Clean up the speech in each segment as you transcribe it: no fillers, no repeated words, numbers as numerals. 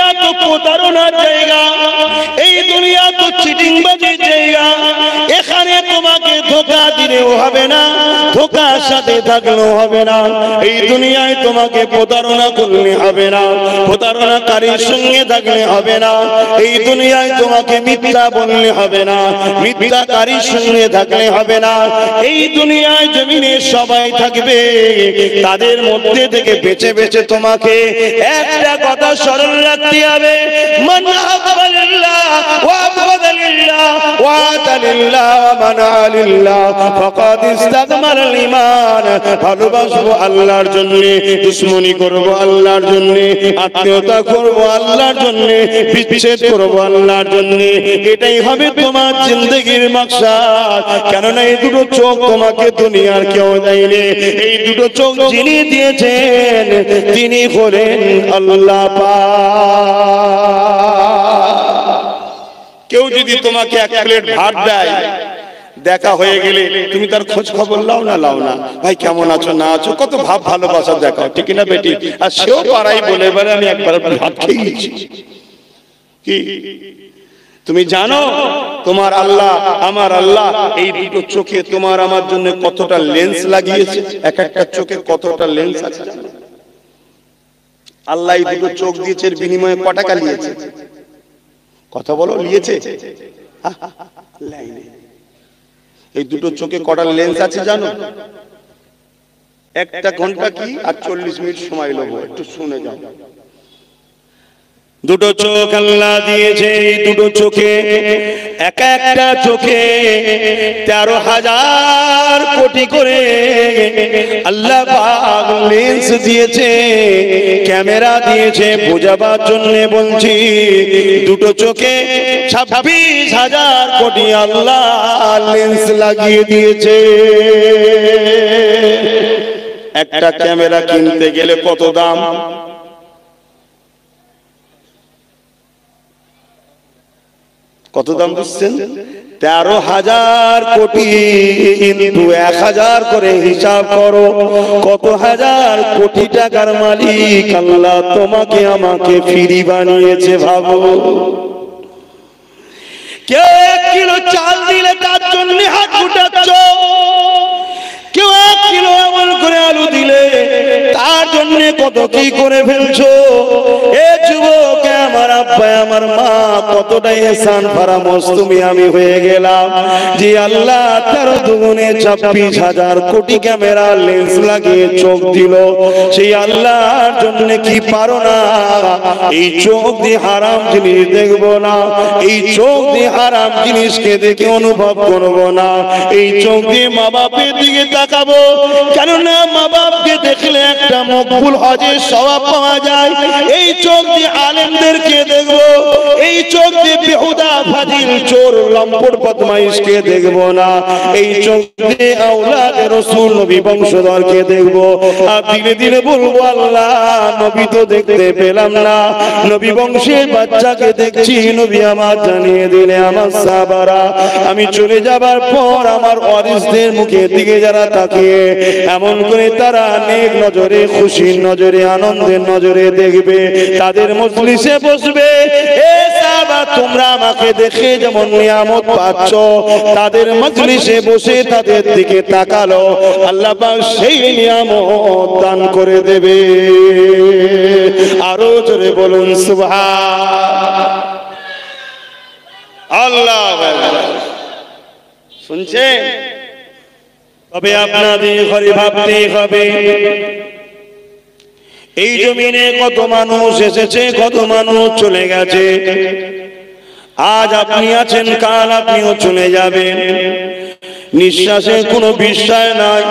দুনিয়া তো প্রতারণার জায়গা, এই দুনিয়া তো চিটিংবাজির জায়গা। এখানে তোমাকে ধোঁকা দিলেও হবে না, ধোঁকার সাথে থাকলেও হবে না। এই দুনিয়ায় তোমাকে প্রতারণা করলে হবে না, প্রতারণাকারীর সঙ্গে থাকলে হবে না। এই দুনিয়ায় তোমাকে মিথ্যা বললে হবে না, মিথ্যাকারীর সঙ্গে থাকলে হবে না। এই দুনিয়ায় জমিনে সবাই থাকবে, তাদের মধ্যে থেকে বেছে বেছে তোমাকে একটা কথা স্মরণ রাখতে হবে, মান আহাব্বা লিল্লাহ ওয়া আবগাদা লিল্লাহ ওয়া আতা লিল্লাহ ওয়া মানা লিল্লাহ ফাকাদ ইসতাকমালাল ঈমান। ভালোবাসবো আল্লাহর জন্য, দুশমনি করব আল্লাহর জন্য, আত্মীয়তা করব আল্লাহর জন্য, বিচ্ছেদ করব আল্লাহর জন্য। এটাই হবে তোমার জিন্দেগির মাকসাদ। কেননা এই দুটো চোখ তোমাকে দুনিয়ার কেউ দেয়নি, এই দুটো চোখ যিনি দিয়েছেন তিনি হলেন আল্লাহ পাক। কেউ যদি তোমাকে এক প্লেট ভাত দেয়, দেখা হয়ে গেলে তুমি তার খোঁজ খবর লাও না লাও না, ভাই কেমন আছো না আছো, কত ভাব ভালোবাসা দেখাও, ঠিক না বেটি? আর সেও পাড়াই বলে বলে আমি একবার ভাত খেয়েছি। কি তুমি জানো তোমার আল্লাহ আমার আল্লাহ এই দুটো চোখে তোমার আমার জন্য কতটা লেন্স লাগিয়েছে? এক একটা চোখে কতটা লেন্স আছে আল্লাহ এই দুটো চোখ দিয়েছে, এর বিনিময়ে ক টাকা নিয়েছে? কথা বলো, নিয়েছে? এই দুটো চোখে কটা লেন্স আছে জানো? একটা ঘন্টা কি আর 40 মিনিট সময় নেব, একটু শুনে যাও। দুটো চোখ আল্লাহ দিয়েছে, এই দুটো চোখে এক একটা চোখে 13,000 কোটি করে আল্লাহ পাক লেন্স দিয়েছে, ক্যামেরা দিয়েছে। বোঝাবার জন্য বলছি, দুটো চোখে 26,000 কোটি আল্লাহ লেন্স লাগিয়ে দিয়েছে। একটা ক্যামেরা কিনতে গেলে কত দাম? কত দাম বুঝছেন? 13,000 কোটি ইনটু 1,000 করে হিসাব করো, কত হাজার কোটি টাকার মালিক আল্লাহ তোমাকে আমাকে ফ্রি বানিয়েছে। ভাবো, কেউ 1 কিলো চাল দিলে তার জন্য হাত উঠাচ্ছ, কেউ 1 কিলো এমন করে আলু দিলে তার জন্য কত কি করে ফেলছো। এ যুবক, আমার আব্বা আমার মা কতটা এহসান ফারামোস তুমি আমি হয়ে গেলাম যে আল্লাহ তার দুগুণে 26,000 কোটি ক্যামেরা লেন্স লাগিয়ে চোখ দিল। সেই আল্লাহর জন্য কি পারো না এই চোখ দিয়ে হারাম জিনিস দেখবো না, এই চোখ দিয়ে হারাম জিনিসকে দেখে অনুভব করবো না, এই চোখ দিয়ে মা বাপের দিকে তাকাবো। কেননা মা বাপকে দেখলে একটা মকবুল হজের সওয়াব পাওয়া যায়। এই চোখ দিয়ে আলেমদেরকে দেখবো, এই চোখ দিয়ে বেহুদা ফাজিল চোর লম্পট বদমাইশকে দেখবো না, এই চোখ দিয়ে আওলাদ রাসূল নবী বংশধরকে দেখবো। আর ধীরে ধীরে বলবো, আল্লাহ নবী তো দেখতে পেলাম না, নবী বংশের বাচ্চাকে দেখছি, নবী আমার জানিয়ে দিলে আমার সাহাবারা আমি চলে যাবার পর আমার ওয়ারিসদের মুখের দিকে যারা তাকিয়ে এমন করে তারা নেক নজরে, খুশির নজরে, আনন্দের নজরে দেখবে, তাদের মজলিসে বসবে। এ সাহাবা, তোমরা আমাকে দেখে যেমন নিয়ামত পাচ্ছ, তাদের মজলিসে বসে তাদের দিকে তাকালো, আল্লাহ পাক সেই নিয়ামত দান করে দেবে। আরো জোরে বলুন সুবহান আল্লাহ। শুনছেন? তবে আপনাদের ঘরে ভাবতে হবে, এই জমিনে কত মানুষ এসেছে, কত মানুষ চলে গেছে। আজ আপনি আছেন, কাল আপনিও চলে যাবেন। নিঃশ্বাসের কোনো বিশ্বাস নাই।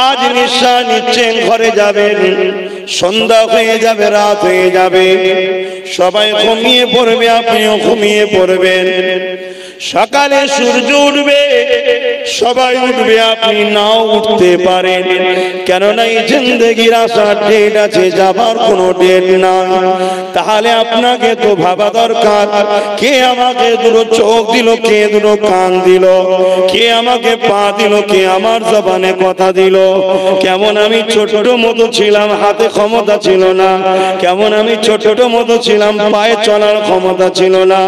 আজ নিঃশ্বাস নিচ্ছেন, ঘরে যাবেন, সন্ধ্যা হয়ে যাবে, রাত হয়ে যাবে, সবাই ঘুমিয়ে পড়বে, আপনিও ঘুমিয়ে পড়বেন। সকালে সূর্য উঠবে, সবাই উঠবে, আপনি নাও উঠতে পারেন, কেননা এই জিন্দেগির আসার ডেট আছে, যাবার কোনো ডেট না। তাহলে আপনাকে তো ভাবা দরকার, কে আমাকে দুটো চোখ দিল, কে দুটো কান দিল, কে আমাকে পা দিল, কে আমার জবানে কথা দিল। কেমন আমি ছোট মতো ছিলাম, হাতে ক্ষমতা ছিল না, কেমন আমি ছোট মতো ছিলাম, পায়ে চলার ক্ষমতা ছিল না,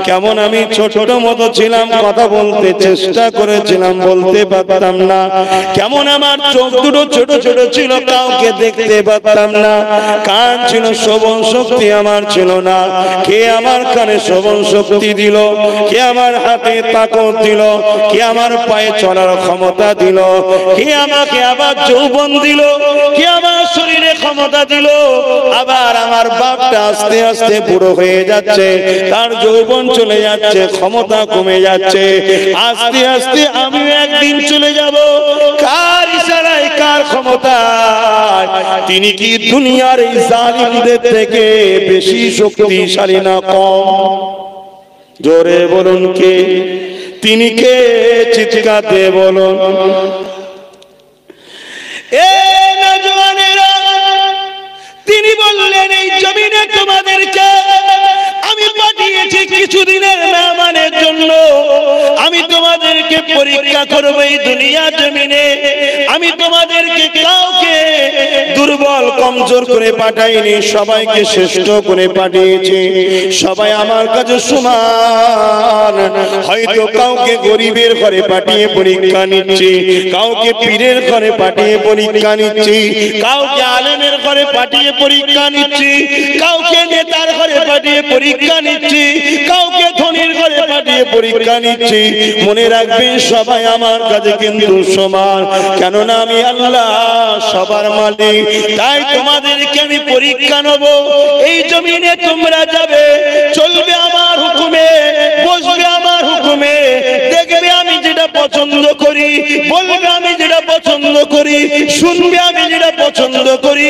কেমন আমি ছোট মতো ছিলাম, কথা বলতে চেষ্টা করেছিলাম, বলতে পারতাম না, কেমন আমার চোখ দুটো ছোট ছোট ছিল, কাউকে দেখতে পারতাম না, কান ছিল, শ্রবণ শক্তি আমার ছিল না। কে আমার কানে শ্রবণ শক্তি দিল, কে আমার হাতে তাকত দিল, কে আমার পায়ে চলার ক্ষমতা দিল, কে আমাকে আবার যৌবন দিল, কে আমার শরীরে ক্ষমতা দিল। আবার আমার বাপটা আস্তে আস্তে বুড়ো হয়ে যাচ্ছে, তার যৌবন চলে যাচ্ছে, ক্ষমতা কমে যাচ্ছে, আস্তে আস্তে আমিও একদিন চলে যাব। কার ইশারায়, কার ক্ষমতায়? তিনি কি দুনিয়ার এই জালিমদের থেকে বেশি শক্তিশালী না কম? জোরে বলুন কে? তিনি কে? চিৎকার দিয়ে বলুন। তিনি বললেন, এই জমিনে তোমাদেরকে আমি পাঠিয়েছি কিছুদিনের মেহমানের জন্য, আমি তোমাদেরকে পরীক্ষা করব। এই দুনিয়া জমিনে আমি তোমাদেরকে কাউকে দুর্বল কমজোর করে পাঠাইনি, সবাইকে শ্রেষ্ঠ করে পাঠিয়েছি। সবাই আমার কাছে সমান। হয়তো কাউকে গরিবের ঘরে পাঠিয়ে পরীক্ষা নিচ্ছি, কাউকে পীরের ঘরে পাঠিয়ে পরীক্ষা নিচ্ছি, কাউকে আলেমের ঘরে পাঠিয়ে পরীক্ষা নিচ্ছি, কাউকে নেতার ঘরে পাঠিয়ে পরীক্ষা নিচ্ছি, কাউকে ধনীর ঘরে পাঠিয়ে পরীক্ষা নিচ্ছি। মনে রাখবেন, সবাই আমার কাছে কিন্তু সমান, কেননা আমি আল্লাহ সবার মালিক। তাই তোমাদেরকে আমি পরীক্ষা নেব। এই জমিনে তোমরা যাবে, চলবে আমার হুকুমে, বসবে আমার হুকুমে, দেখবে আমি যেটা পছন্দ করি, বলবে আমি যেটা পছন্দ করি, শুনবে আমি যেটা পছন্দ করি।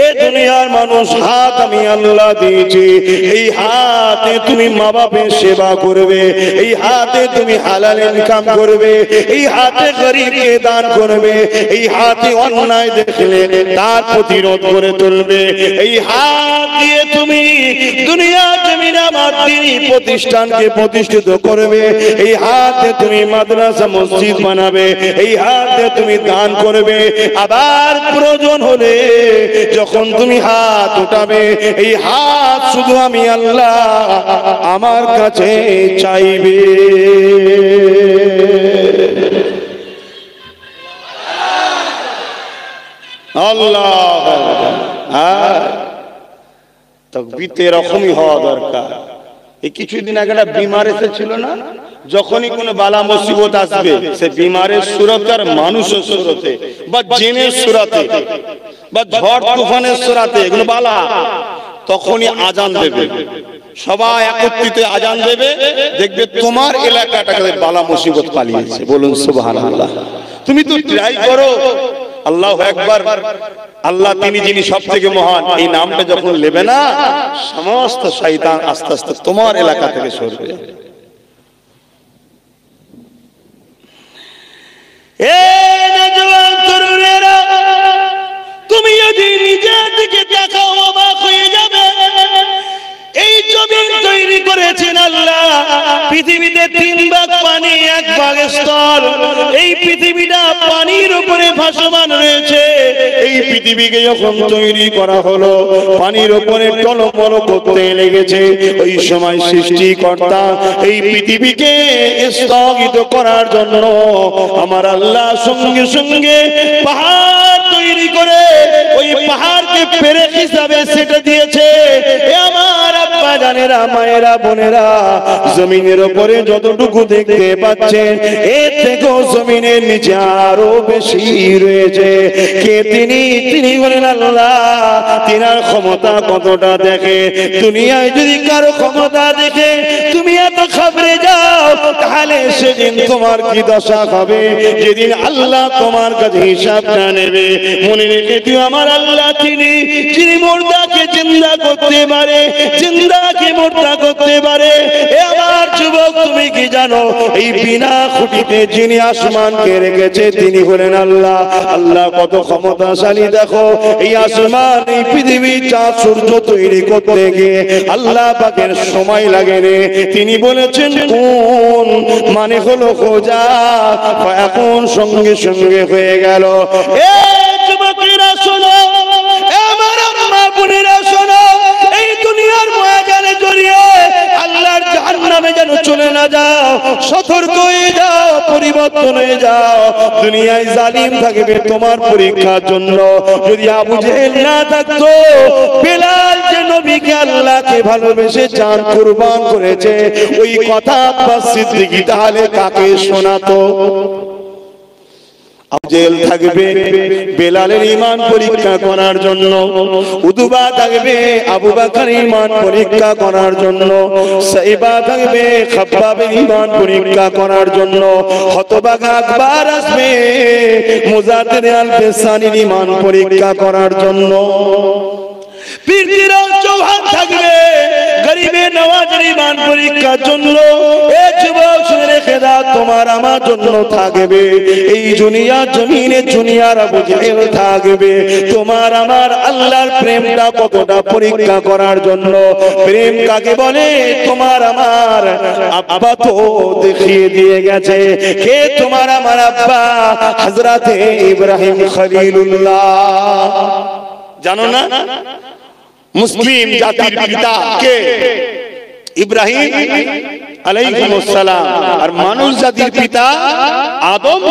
এ দুনিয়ার মানুষ, হাত আমি আল্লাহ দিয়েছি, এই হাতে তুমি মা বাপের সেবা করবে, এই হাতে তুমি হালাল ইনকাম করবে, এই হাতে গরিবকে দান করবে, এই হাতে অন্যায় দেখলে তার প্রতিরোধ করে তুলবে, এই হাত দিয়ে তুমি দুনিয়া জমিনে আমার দ্বীনি প্রতিষ্ঠানকে প্রতিষ্ঠিত করবে, এই হাতে তুমি মাদ্রাসা মসজিদ বানাবে, এই হাতে তুমি দান করবে। আবার প্রয়োজন হলে যখন তুমি হাত উঠাবে, এই হাত শুধু আমি আল্লাহ আমার কাছে চাইবে। আল্লাহ তাকবীর এরকমই হওয়া দরকার। এই কিছুদিন আগে একটা বিমার এসেছিল না, যখনই কোনো বালা মুসিবত আসবে, সে বিমারের সুরতে আর মানুষের সুরতে বা জিনের সুরতে বা ঝড় তুফানের সুরতে, এগুলো বালা, তখনই আজান দেবে, সবাই একত্রিত আজান দেবে, দেখবে তোমার এলাকাটাকে বালা মুসিবত পালিয়েছে। বলুন সুবহানাল্লাহ। তুমি তো ট্রাই করো, আল্লাহু আকবার, আল্লাহ তিনি যিনি সব থেকে মহান, এই নামটা যখন নেবে না, সমস্ত শয়তান আস্তে আস্তে তোমার এলাকা থেকে সরবে। তুমি যদি নিজের দিকে দেখাও, অবাক হয়ে যাবে। এই জমিন তৈরি করেছেন আল্লাহ, পৃথিবীতে 3 ভাগ পানি, 1 ভাগ স্থল। এই পৃথিবীটা পানির উপরে ভাসমান রয়েছে। এই পৃথিবীকে যখন তৈরি করা হলো, পানির উপরে টলমল করতে লেগেছে। ওই সময় সৃষ্টিকর্তা এই পৃথিবীকে স্থগিত করার জন্য আমার আল্লাহ সঙ্গে সঙ্গে পাহাড় তৈরি করে ওই পাহাড়কে পেরেক হিসাবে সেটা দিয়েছে। আমার আব্বা জানেরা, মায়েরা, বোনেরা, জমিনের উপরে যতটুকু দেখতে পাচ্ছেন, এর থেকেও জমিনের নিচে আরো বেশি রয়েছে। কে তিনি? তিনি বলেন আল্লাহ। তিনার ক্ষমতা কতটা দেখে। দুনিয়ায় যদি কারো ক্ষমতা দেখে তুমি এত ঘাবড়ে যাও, তাহলে সেদিন তোমার কি দশা হবে, যেদিন আল্লাহ তোমার কাছে হিসাবটা নেবে। মনে রেখে দিও, আমার আল্লাহ তিনি যিনি মুর্দা মুর্দাকে জিন্দা করতে পারে, জিন্দাকে মুর্দা করতে পারে। এ আমার যুবক, তুমি কি জানো এই বিনা খুঁটিতে যিনি আসমানকে রেখেছে তিনি হলেন আল্লাহ। আল্লাহ কত ক্ষমতাশালী দেখো। এই আসমান, এই পৃথিবী, চাঁদ সূর্য তৈরি করতে গিয়ে আল্লাহ পাকের সময় লাগে রে। তিনি বলেছেন কোন, মানে হলো খোঁজা, এখন সঙ্গে সঙ্গে হয়ে গেল। এ যুবকেরা শোনো, আমার আম্মা বোনেরা শোনো, এই দুনিয়ার ময়দানে জড়িয়ে আল্লাহর জাহান্নামে যেন চলে না যাও। সতর্ক হয়ে যাও, পরিবর্তন হয়ে যাও। দুনিয়ায় জালিম থাকবে তোমার পরীক্ষার জন্য। যদি আবু জেহেল না থাকতো, বেলাল যে নবীকে আল্লাহকে ভালোবেসে জান কুরবান করেছে, ওই কথা আব্বাস সিদ্দিকী তাহলে কাকে শোনাতো? আবু জেহেল থাকবে বেলালের ঈমান পরীক্ষা করার জন্য, উতবা থাকবে আবু বকরের ঈমান পরীক্ষা করার জন্য, সাইবা থাকবে খাব্বাবের ঈমান পরীক্ষা করার জন্য, হতবাগা আকবর আসবে মুজাদ্দিদ আল-ফিসানির ঈমান পরীক্ষা করার জন্য, পীরজিরাও চৌহান থাকবে গরিবে নওয়াজের ঈমান পরীক্ষার জন্য। এ যুবক শুনে রেখে দাও, তোমার আমার জন্য থাকবে এই দুনিয়া জমিনে দুনিয়ার আবু জেহেল থাকবে তোমার আমার আল্লাহর প্রেমটা কতটা পরীক্ষা করার জন্য। প্রেম কাকে বলে তোমার আমার আব্বা তো দেখিয়ে দিয়ে গেছে। কে তোমার আমার আব্বা? হযরতে ইব্রাহিম খলিলুল্লাহ। জানো না মুসলিম জাতির পিতা কে? ইব্রাহিম আলাইহিস সালাম। আর মানুষ জাতির পিতা আদম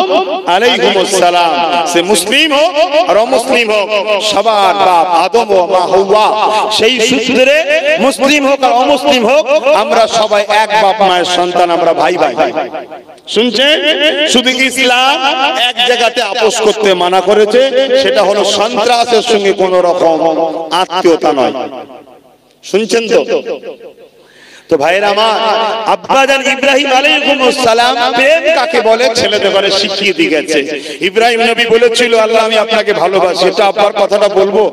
আলাইহিস সালাম। সে মুসলিম হোক আর অমুসলিম হোক, সবার বাপ আদম ও মা হাওয়া। সেই সূত্রে মুসলিম হোক আর অমুসলিম হোক, আমরা সবাই এক বাপ মায়ের সন্তান, আমরা ভাই ভাই। শুনছেন? শুধু ইসলাম এক জায়গাতে আপোষ করতে মানা করেছে, সেটা হলো সন্ত্রাসের সঙ্গে কোন রকম আত্মীয়তা নয়। শুনছেন তো? তো ভাইরা আমার, আব্বাজান ইব্রাহিম আলাইহিস সালাম প্রেম কাকে বলে ছেলেদের ঘরে শিখিয়ে দিয়ে গেছে। ইব্রাহিম নবী বলেছিল, আল্লাহ আমি আপনাকে ভালোবাসি। এটা আব্বার কথাটা বলবো,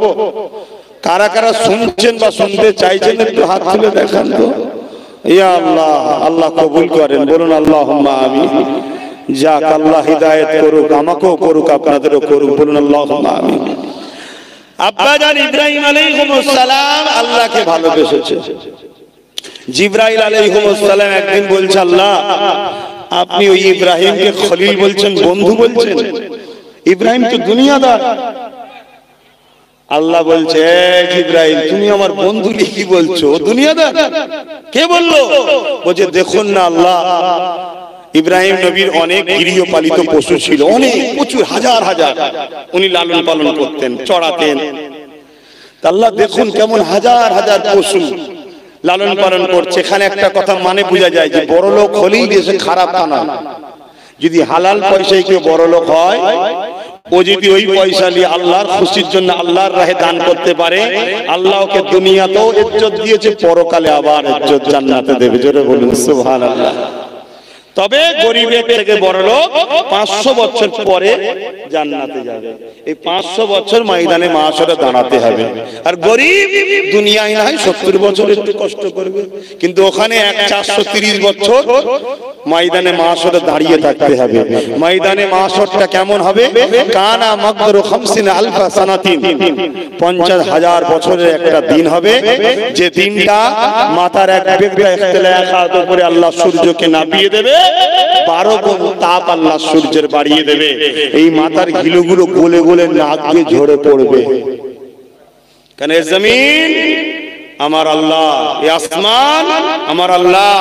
কারা কারা শুনছেন বা শুনতে চাইছেন একটু হাত তুলে দেখান তো। ইয়া আল্লাহ, আল্লাহ কবুল করেন, বলুন আল্লাহুম্মা আমিন। যাক, আল্লাহ হিদায়াত করুক, আমাকেও করুক, আপনাদেরও করুক, বলুন আল্লাহুম্মা আমিন। আব্বাজান ইব্রাহিম আলাইহিস সালাম আল্লাহকে ভালোবেসেছে। জিবরাইল আলাইহিস সালাম একদিন বলছে, আল্লাহ আপনি ওই ইব্রাহিমকে খলিল বলছেন, বন্ধু বলছেন? ইব্রাহিম তো দুনিয়াদার। আল্লাহ বলছে, জিবরাইল তুমি আমার বন্ধু কি বলছো? দুনিয়াদার কে বললো? বলছে দেখুন না আল্লাহ, ইব্রাহিম নবীর অনেক গৃহপালিত পশু ছিল, অনেক প্রচুর হাজার হাজার উনি লালন পালন করতেন, চড়াতেন। আল্লাহ দেখুন কেমন হাজার হাজার পশু লালন পালন করছে। এখানে একটা কথা মানে বোঝা যায় যে বড় লোক হলেই দেশে খারাপ তা না। যদি হালাল পয়সায় কেউ বড় লোক হয়, ও যদি ওই পয়সা নিয়ে আল্লাহর খুশির জন্য আল্লাহর রাহে দান করতে পারে, আল্লাহ ওকে দুনিয়াতেও ইজ্জত দিয়েছে, পরকালে আবার ইজ্জত জান্নাতে দেবে। জোরে বলুন সুবহানাল্লাহ। তবে গরিবের থেকে বড় লোক 500 বছর পরে জান্নাতে যাবে। এই 500 বছর ময়দানে মাশারে দাঁড়াতে হবে। আর গরিব দুনিয়ায় না হয় 70 বছর একটু কষ্ট করবে, কিন্তু ওখানে 430 বছর ময়দানে মাশারে দাঁড়িয়ে থাকতে হবে। ময়দানে মাশারটা কেমন হবে? কানা মাকদারু 50 আলফা সানাতিন, 50,000 বছরের একটা দিন হবে, যে দিনটা মাথার এক বেগটা ইখতিলাফাত করে আল্লাহ সূর্যকে নামিয়ে দেবে, 12 গুণ তাপ আল্লাহ সূর্যের বাড়িয়ে দেবে। এই মাথার গিলুগুলো গলে গলে নাক দিয়ে ঝরে পড়বে। কেন? এই জমিন আমার আল্লাহ, এই আসমান আমার আল্লাহ,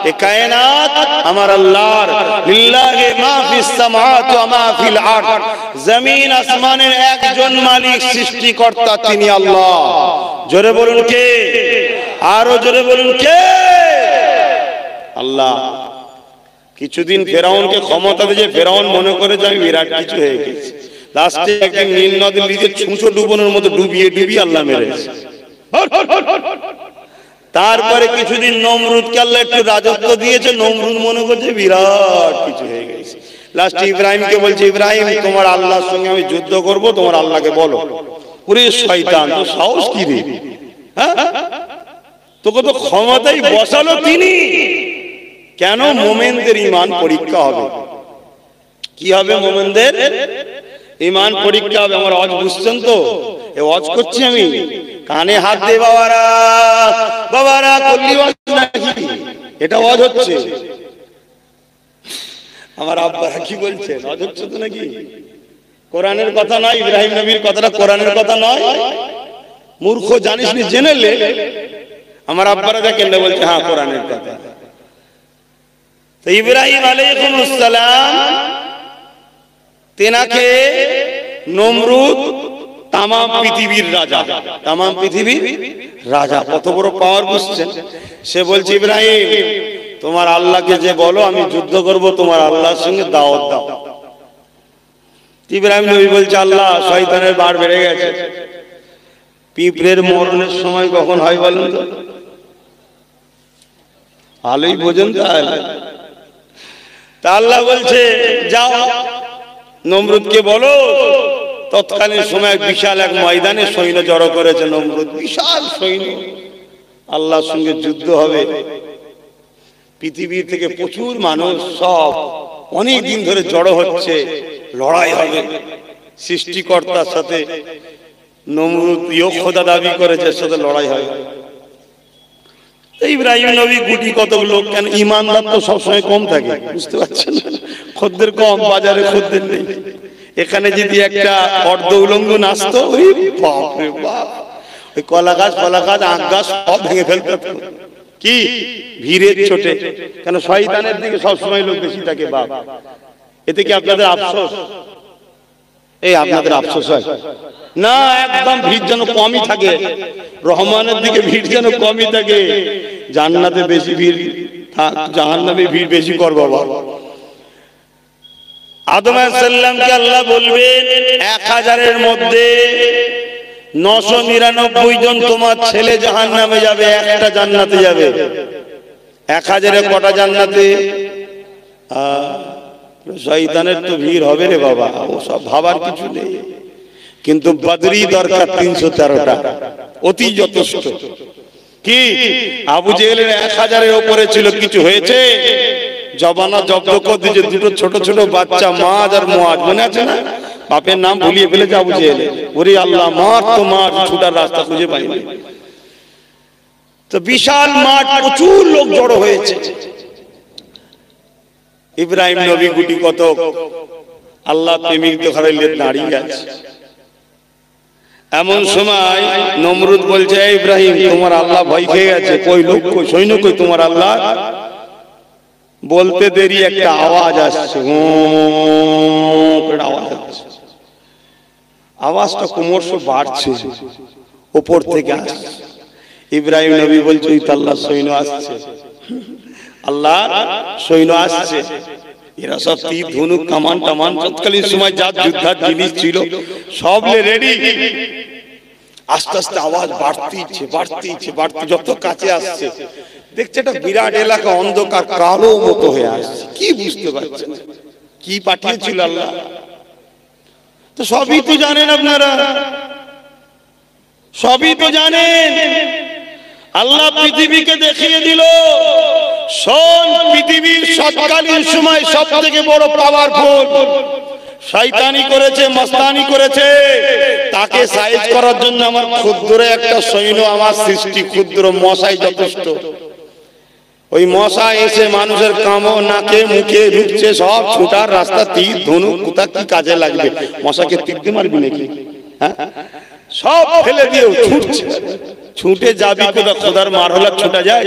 এই কায়নাত আমার আল্লাহর। লিল্লাহি মা ফিস সামাওয়াতি ওয়া মা ফিল আরদ। জমিন আসমানের একজন মালিক, সৃষ্টিকর্তা তিনি আল্লাহ। জোরে বলুন কে? আরো জোরে বলুন কে? আল্লাহ। কিছুদিন ফেরাউনকে ক্ষমতা দিয়ে ফেরাউন মনে করে যে আমি বিরাট কিছু হয়ে গেছি। লাস্টে একদিন নীল নদীর নিচে ছুঁচো ডুবানোর মতো ডুবিয়ে ডুবিয়ে আল্লাহ মেরেছে। তারপরে কিছুদিন নমরুদকে আল্লাহ একটু রাজত্ব দিয়েছে, নমরুদ মনে করছে বিরাট কিছু হয়ে গেছে। লাস্টে ইব্রাহিমকে বলছে, ইব্রাহিম তোমার আল্লাহর সঙ্গে আমি যুদ্ধ করব, তোমার আল্লাহকে বলো। ওরে শয়তান, তো সাহস কি রে? হ্যাঁ, তোকে তো ক্ষমতায় বসালো তিনি। কেন? মোমেনদের ঈমান পরীক্ষা হবে। কি হবে? মোমেনদের ঈমান পরীক্ষা হবে। আমার ওয়াজ বুঝছেন তো? এই ওয়াজ করছি আমি, কানে হাত দে বাবারা, বাবারা কল্লি ওয়াজ নাকি এটা? ওয়াজ হচ্ছে। আমার আব্বারা কি বলছেন? ওয়াজ হচ্ছে তো নাকি? কোরআনের কথা নয়, ইব্রাহিম নবীর কথাটা কোরআনের কথা নয়। মূর্খ, জানিস নি, জেনে লে। আমার আব্বারা দেখেন না, বলছে হ্যাঁ কোরআনের কথা। তো ইব্রাহিম আলাইহিস সালাম, তেনাকে নমরুদ তামাম পৃথিবীর রাজা, তামাম পৃথিবীর রাজা, কত বড় পাওয়ার বুঝছেন? সে বলছে ইব্রাহিম তোমার আল্লাহকে যে বলো আমি যুদ্ধ করব, তোমার আল্লাহর সঙ্গে দাওয়াত দাও। ইব্রাহিম নবী বলছে আল্লাহ শয়তানের বার বেড়ে গেছে। পিঁপড়ের মরণের সময় কখন হয় বলেন তো? ভালোই বোঝেন তাহলে। তা আল্লাহ বলছে যাও নমরুদকে বলো। তৎকালীন সময় বিশাল এক ময়দানে সৈন্য জড়ো করেছে নমরুদ, বিশাল সৈন্য, আল্লাহর সঙ্গে যুদ্ধ হবে। পৃথিবী থেকে প্রচুর মানুষ সব অনেক দিন ধরে জড়ো হচ্ছে, লড়াই হবে সৃষ্টিকর্তার সাথে। নমরুদ খোদা দাবি করেছে, সাথে লড়াই হবে। ইব্রাহিম নবী গুটি কত লোক, কেন ইমানদার তো সবসময় কম থাকে, বুঝতে পারছেন? খদ্দের কম, বাজারে খদ্দের নেই। এখানে যদি একটা অর্ধ উলঙ্গ নাচতো, ওই বাপ রে বাপ, ওই কলা গাছ আখ গাছ সব ভেঙে ফেলতো। কি ভিড়ের চোটে? কেন শয়তানের দিকে সবসময় লোক বেশি থাকে। বাপ, এতে কি আপনাদের আফসোস? এই আপনাদের আফসোস হয় না? একদম ভিড় যেন কমই থাকে, রহমানের দিকে ভিড় যেন কমই থাকে। জান্নাতে বেশি ভিড় থাক, জাহান্নামে ভিড় বেশি কর বাবা। আদম আলাইহিস সালামকে আল্লাহ বলবেন 1000-এর মধ্যে 999 জন তোমার ছেলে জাহান্নামে যাবে, একটা জান্নাতে যাবে। 1000-এ কটা জান্নাতে? শয়তানের তো ভিড় হবে রে বাবা, ও সব ভাবার কিছু নেই। কিন্তু বদরি দরকার 313টা, অতি যথেষ্ট। কি আবু জেহেলের 1000-এর উপরে ছিল, কিছু হয়েছে? জবানা জব্দ করে দিয়েছে দুটো ছোট ছোট বাচ্চা, মাজ আর মুআজ, মনে আছে না? বাপের নাম ভুলিয়ে ফেলেছে আবু জেহেল। ওরে আল্লাহ, মার তো মার, ছুটার রাস্তা খুঁজে পাইনি। তো বিশাল মাঠ, প্রচুর লোক জড়ো হয়েছে। ইব্রাহিম নবী গুটি কত আল্লাহ প্রেমিক দেখাইলে দাঁড়িয়ে আছে। এমন সময় নমরুদ বলছে ইব্রাহিম তোমার আল্লাহ ভয় খেয়ে গেছে। কই লোক, কই সৈন্য, কই তোমার আল্লাহ? বলতে দেরি একটা আওয়াজ আসছে, আওয়াজ আসছে। আওয়াজটা ক্রমশ বাড়ছে, উপর থেকে আসছে। ইব্রাহিম নবী বলছে ওই তো আল্লাহ সৈন্য আসছে, আল্লাহ সৈন্য আসছে। এরা সব তীর ধনুক কামান টামান, তৎকালীন সময় যা যুদ্ধার জিনিস ছিল সব রেডি। আস্তে আস্তে আওয়াজ বাড়তে বাড়তে যত কাছে আসছে দেখছে একটা বিরাট এলাকা অন্ধকার কালো মতো হয়ে আসছে। কি বুঝতে পারছেন কি পাঠিয়েছিল আল্লাহ? তো সবই তো জানেন আপনারা, সবই তো জানেন। আল্লাহ পৃথিবীকে দেখিয়ে দিল, শোন পৃথিবীর সৎকালীন সময় সব থেকে বড় পাওয়ারফুল শয়তানি করেছে, মস্তানি করেছে, তাকে সাইজ করার জন্য আমার ক্ষুদ্র একটা সৈন্য, আমার সৃষ্টি ক্ষুদ্র মশাই যথেষ্ট। ওই মশা এসে মানুষের কামো নাকে মুখে ঢুকছে, সব ছুটার রাস্তা, তীর ধনুক কোথা কি কাজে লাগবে? মশাকে তীর দিয়ে মারবি নাকি? হ্যাঁ, সব ফেলে দিয়ে ছুটছে, ছুটে যাবি কোথা? খোদার মার হলে ছুটা যায়?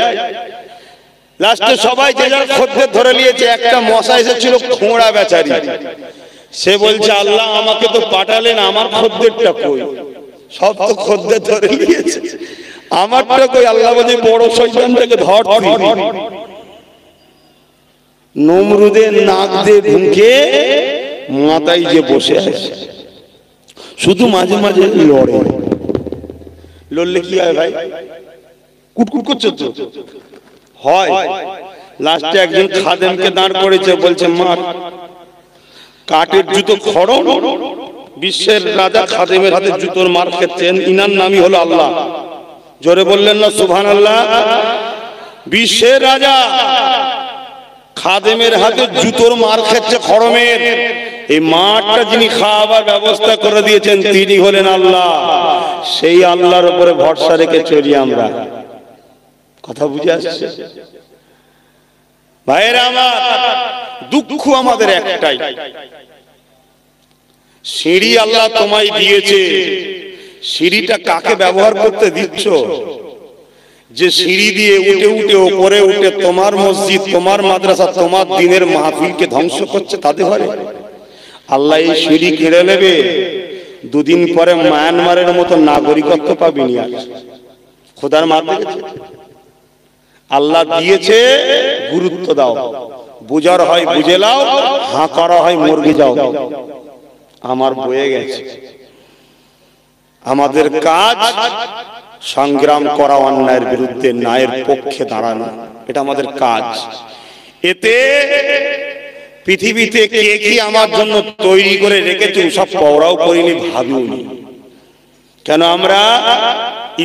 লাস্টে সবাই যে যার খদ্দের ধরে নিয়েছে। একটা মশা এসেছিল খোঁড়া বেচারি, সে বলছে আল্লাহ আমাকে তো পাঠালেন, আমার খদ্দেরটা কই? সব তো খদ্দের ধরে নিয়েছে, আমারটা কই? আল্লাহ বলে বড় শয়তানটাকে ধর। নমরুদের নাক দিয়ে ঢুকে মাথায় যে বসে আছে, শুধু মাঝে মাঝে লড়ে। লড়লে কি হয় ভাই? কুটকুট করছে তো হয়। লাস্টে একজন খাদেমকে দাঁড় করেছে, বলছে মার। কাঠের জুতো খড়ম, বিশ্বের রাজা খাদেমের হাতে জুতোর মার খেচ্ছেন, ইনার নামই হলো আল্লাহ। জোরে বললেন না সুবহানাল্লাহ? বিশ্বের রাজা খাদেমের হাতে জুতোর মার খেচ্ছে খড়মের, এই মাঠটা যিনি খাওয়াবার ব্যবস্থা করে দিয়েছেন তিনি হলেন আল্লাহ। সেই আল্লাহর উপরে ভরসা রেখে চলি আমরা। কথা বুঝে আসছে ভাইয়েরা আমার? দুঃখ আমাদের একটাই, সিঁড়ি আল্লাহ তোমায় দিয়েছে, সিঁড়িটা কাকে ব্যবহার করতে দিচ্ছ? যে সিঁড়ি দিয়ে উঠে উঠে ওপরে উঠে তোমার মসজিদ, তোমার মাদ্রাসা, তোমার দিনের মাহফিলকে ধ্বংস করছে তাদের ঘরে আল্লাহ এই সিঁড়ি কেড়ে নেবে, দুদিন পরে মায়ানমারের মতো নাগরিকত্ব পাবি নি। আর খোদার মার দেখেছে? আল্লাহ দিয়েছে, গুরুত্ব দাও, বুঝার হয় বুঝে লাও, হাঁ করা হয় মর্গে যাও। আমার বয়ে গেছে, আমাদের কাজ সংগ্রাম করা, অন্যায়ের বিরুদ্ধে ন্যায়ের পক্ষে দাঁড়ানো, এটা আমাদের কাজ। এতে পৃথিবীতে কে কি আমার জন্য তৈরি করে রেখেছে সব পড়াও করিনি, ভাবিওনি। কেন? আমরা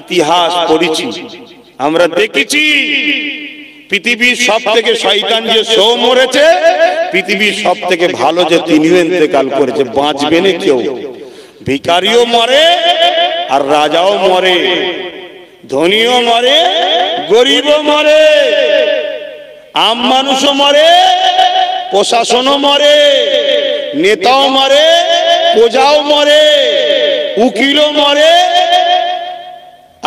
ইতিহাস পড়েছি, আমরা দেখেছি পৃথিবীর সব থেকে শয়তান যে সো মরেছে, পৃথিবীর সব থেকে ভালো যে তিনিও ইন্তেকাল করেছে। বাঁচবে না কেউ, ভিখারিও মরে আর রাজাও মরে, ধনীও মরে গরিবও মরে, আম মানুষও মরে, প্রশাসনও মরে, নেতাও মরে, প্রজাও মরে, উকিলও মরে,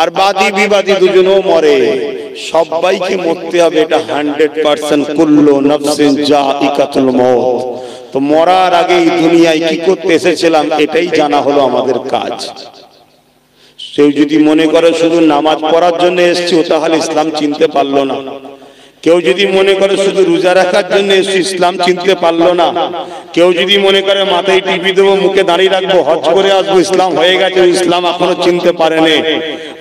আর বাদী বিবাদী দুজনও মরে। সবাইকে মরতে হবে, এটা 100%। কুল্লু নাফসিন যায়িকাতুল মউত। তো মরার আগে এই দুনিয়ায় কি করতে এসেছিলাম এটাই জানা হলো আমাদের কাজ। কেউ যদি মনে করে শুধু নামাজ পড়ার জন্য এসেছি, ও তাহলে ইসলাম চিনতে পারলো না। কেউ যদি মনে করে শুধু রোজা রাখার জন্য এসেছি, ইসলাম চিনতে পারলো না। কেউ যদি মনে করে মাথায় টিপি দেবো, মুখে দাঁড়িয়ে রাখবো, হজ করে আসবো, ইসলাম হয়ে গেছে, ইসলাম এখনো চিনতে পারেনি।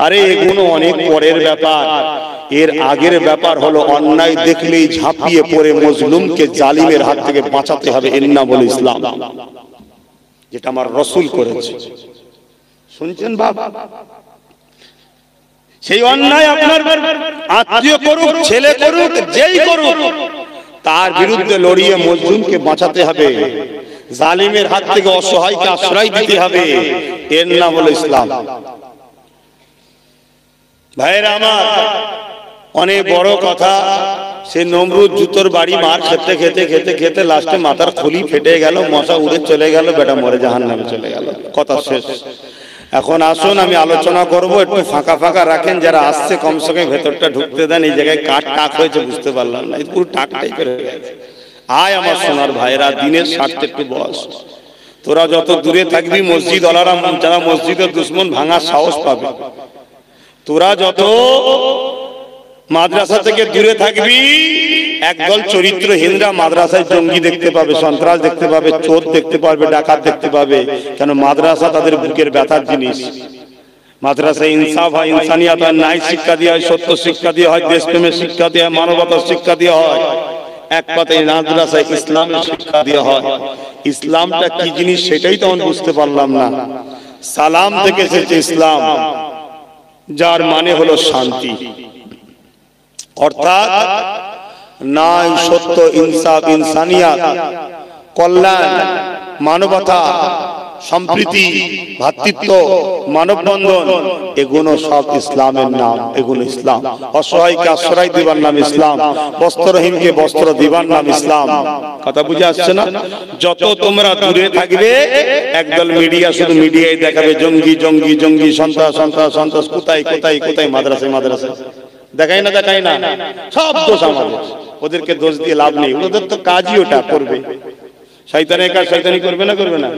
আরে এগুলো অনেক পরের ব্যাপার। এর আগের ব্যাপার হলো অন্যায় দেখলেই ঝাঁপিয়ে পড়ে মজলুমকে জালিমের হাত থেকে বাঁচাতে হবে, এর নাম বলে ইসলাম, যেটা আমার রাসূল করেছে। শুনছেন বাবা? সেই অন্যায় আপনার আত্মীয় করুক, ছেলে করুক, যেই করুক, তার বিরুদ্ধে লড়িয়ে মজলুমকে বাঁচাতে হবে, জালিমের হাত থেকে অসহায়কে আশ্রয় দিতে হবে, এর নাম হলো ইসলাম। ভাইরা আমার, অনেক বড় কথা। সে নমরুদ জুতোর বাড়ি মার খেতে খেতে খেতে খেতে লাস্টে মাথার খুলি ফেটে গেল, মশা উড়ে চলে গেল, বেটা মরে জাহান্নামে চলে গেল। কথা শেষ। এখন আসুন আমি আলোচনা করব, একটু ফাঁকা ফাঁকা রাখেন, যারা আসছে কমসে কম ভেতরটা ঢুকতে দেন। এই জায়গায় কাঠ টাক হয়েছে বুঝতে পারলাম না, পুরো টাক টাইপের হয়ে গেছে। আয় আমার সোনার ভাইরা, দিনের স্বার্থে একটু বস। তোরা যত দূরে থাকবি মসজিদ ওয়ালারা, যারা মসজিদের দুশ্মন ভাঙার সাহস পাবে। তোরা যত মাদ্রাসা থেকে দূরে থাকবি, একদল চরিত্রহীনরা মাদ্রাসায় জঙ্গি দেখতে পাবে, সন্ত্রাস দেখতে পাবে, চোর দেখতে পাবে, ডাকাত দেখতে পাবে। কেন? মাদ্রাসা তাদের বুকের ব্যথার জিনিস। মাদ্রাসায় ইনসাফ হয়, ইনসানিয়াত হয়, ন্যায় শিক্ষা দেওয়া হয়, সত্য শিক্ষা দেওয়া হয়, দেশপ্রেমের শিক্ষা দেওয়া হয়, মানবতার শিক্ষা দেওয়া হয়। এক কথায় মাদ্রাসায় ইসলামের শিক্ষা দেওয়া হয়। ইসলামটা কি জিনিস সেটাই তো আমরা বুঝতে পারলাম না। সালাম থেকে এসেছে ইসলাম, যার মানে হলো শান্তি, অর্থাৎ ন্যায়, সত্য, ইনসাফ, ইনসানিয়াত, কল্যাণ, মানবতা, সম্প্রীতি, ভ্রাতৃত্ব, মানববন্ধন, এগুলো সব ইসলামের নাম। এগুলো ইসলাম। অসহায়কে আশ্রয় দিবার নাম ইসলাম, বস্ত্রহীনকে বস্ত্র দিবার নাম ইসলাম। কথা বুঝে আসছে না? যত তোমরা দূরে থাকবে, একদল মিডিয়া শুধু মিডিয়ায় দেখাবে জঙ্গি জঙ্গি জঙ্গি, সন্ত্রাস সন্ত্রাস সন্ত্রাস, কোথায় কোথায় কোথায়, মাদ্রাসায় মাদ্রাসায় দেখাই না, দেখাই না, সব দোষ আমাদের। ওদেরকে দোষ দিয়ে লাভ নেই, ওদের তো কাজই ওটা করবে। শয়তানের কাজ শয়তানি করবে না, করবে না?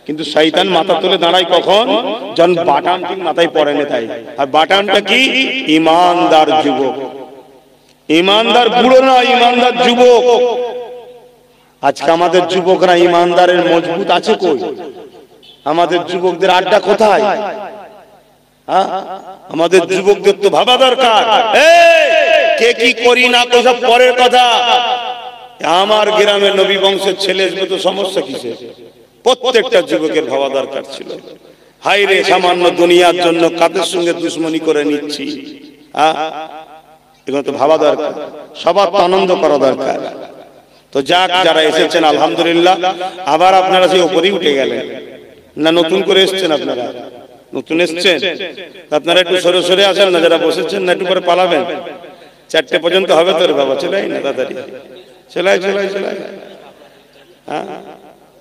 কিন্তু শয়তান মাথা তুলে দাঁড়ায় কখন? যখন বাটাম ঠিক মাথায় পড়ে না, তাই। আর বাটামটা কি? ইমানদার যুবক, ইমানদার বুড়ো না, ইমানদার যুবক। আজকে আমাদের যুবকরা ইমানদারের মজবুত আছে কই? আমাদের যুবকদের আড্ডা কোথায়? আমাদের যুবকদের তো ভাবা দরকার, কে কি করি না তো সব পরের কথা। আমার গ্রামের নবী বংশের ছেলে, তো সমস্যা কিসে? প্রত্যেকটা যুবকের ভাবা দরকার ছিল, হাই রে সামান্য দুনিয়ার জন্য কাদের সঙ্গে দুশ্মনী করে নিচ্ছি। এগুলো তো ভাবা দরকার, সবার তো আনন্দ করা দরকার। তো যাক, যারা এসেছেন আলহামদুলিল্লাহ। আবার আপনারা সেই উপরেই উঠে গেলেন না? নতুন করে এসছেন আপনারা? নতুন এসছেন আপনারা, একটু সরে সরে আসেন না। যারা বসেছেন না একটু করে পালাবেন, 4টে পর্যন্ত হবে তোর বাবা। চলাই না তাড়াতাড়ি, চলাই চলাই চলাই। হ্যাঁ,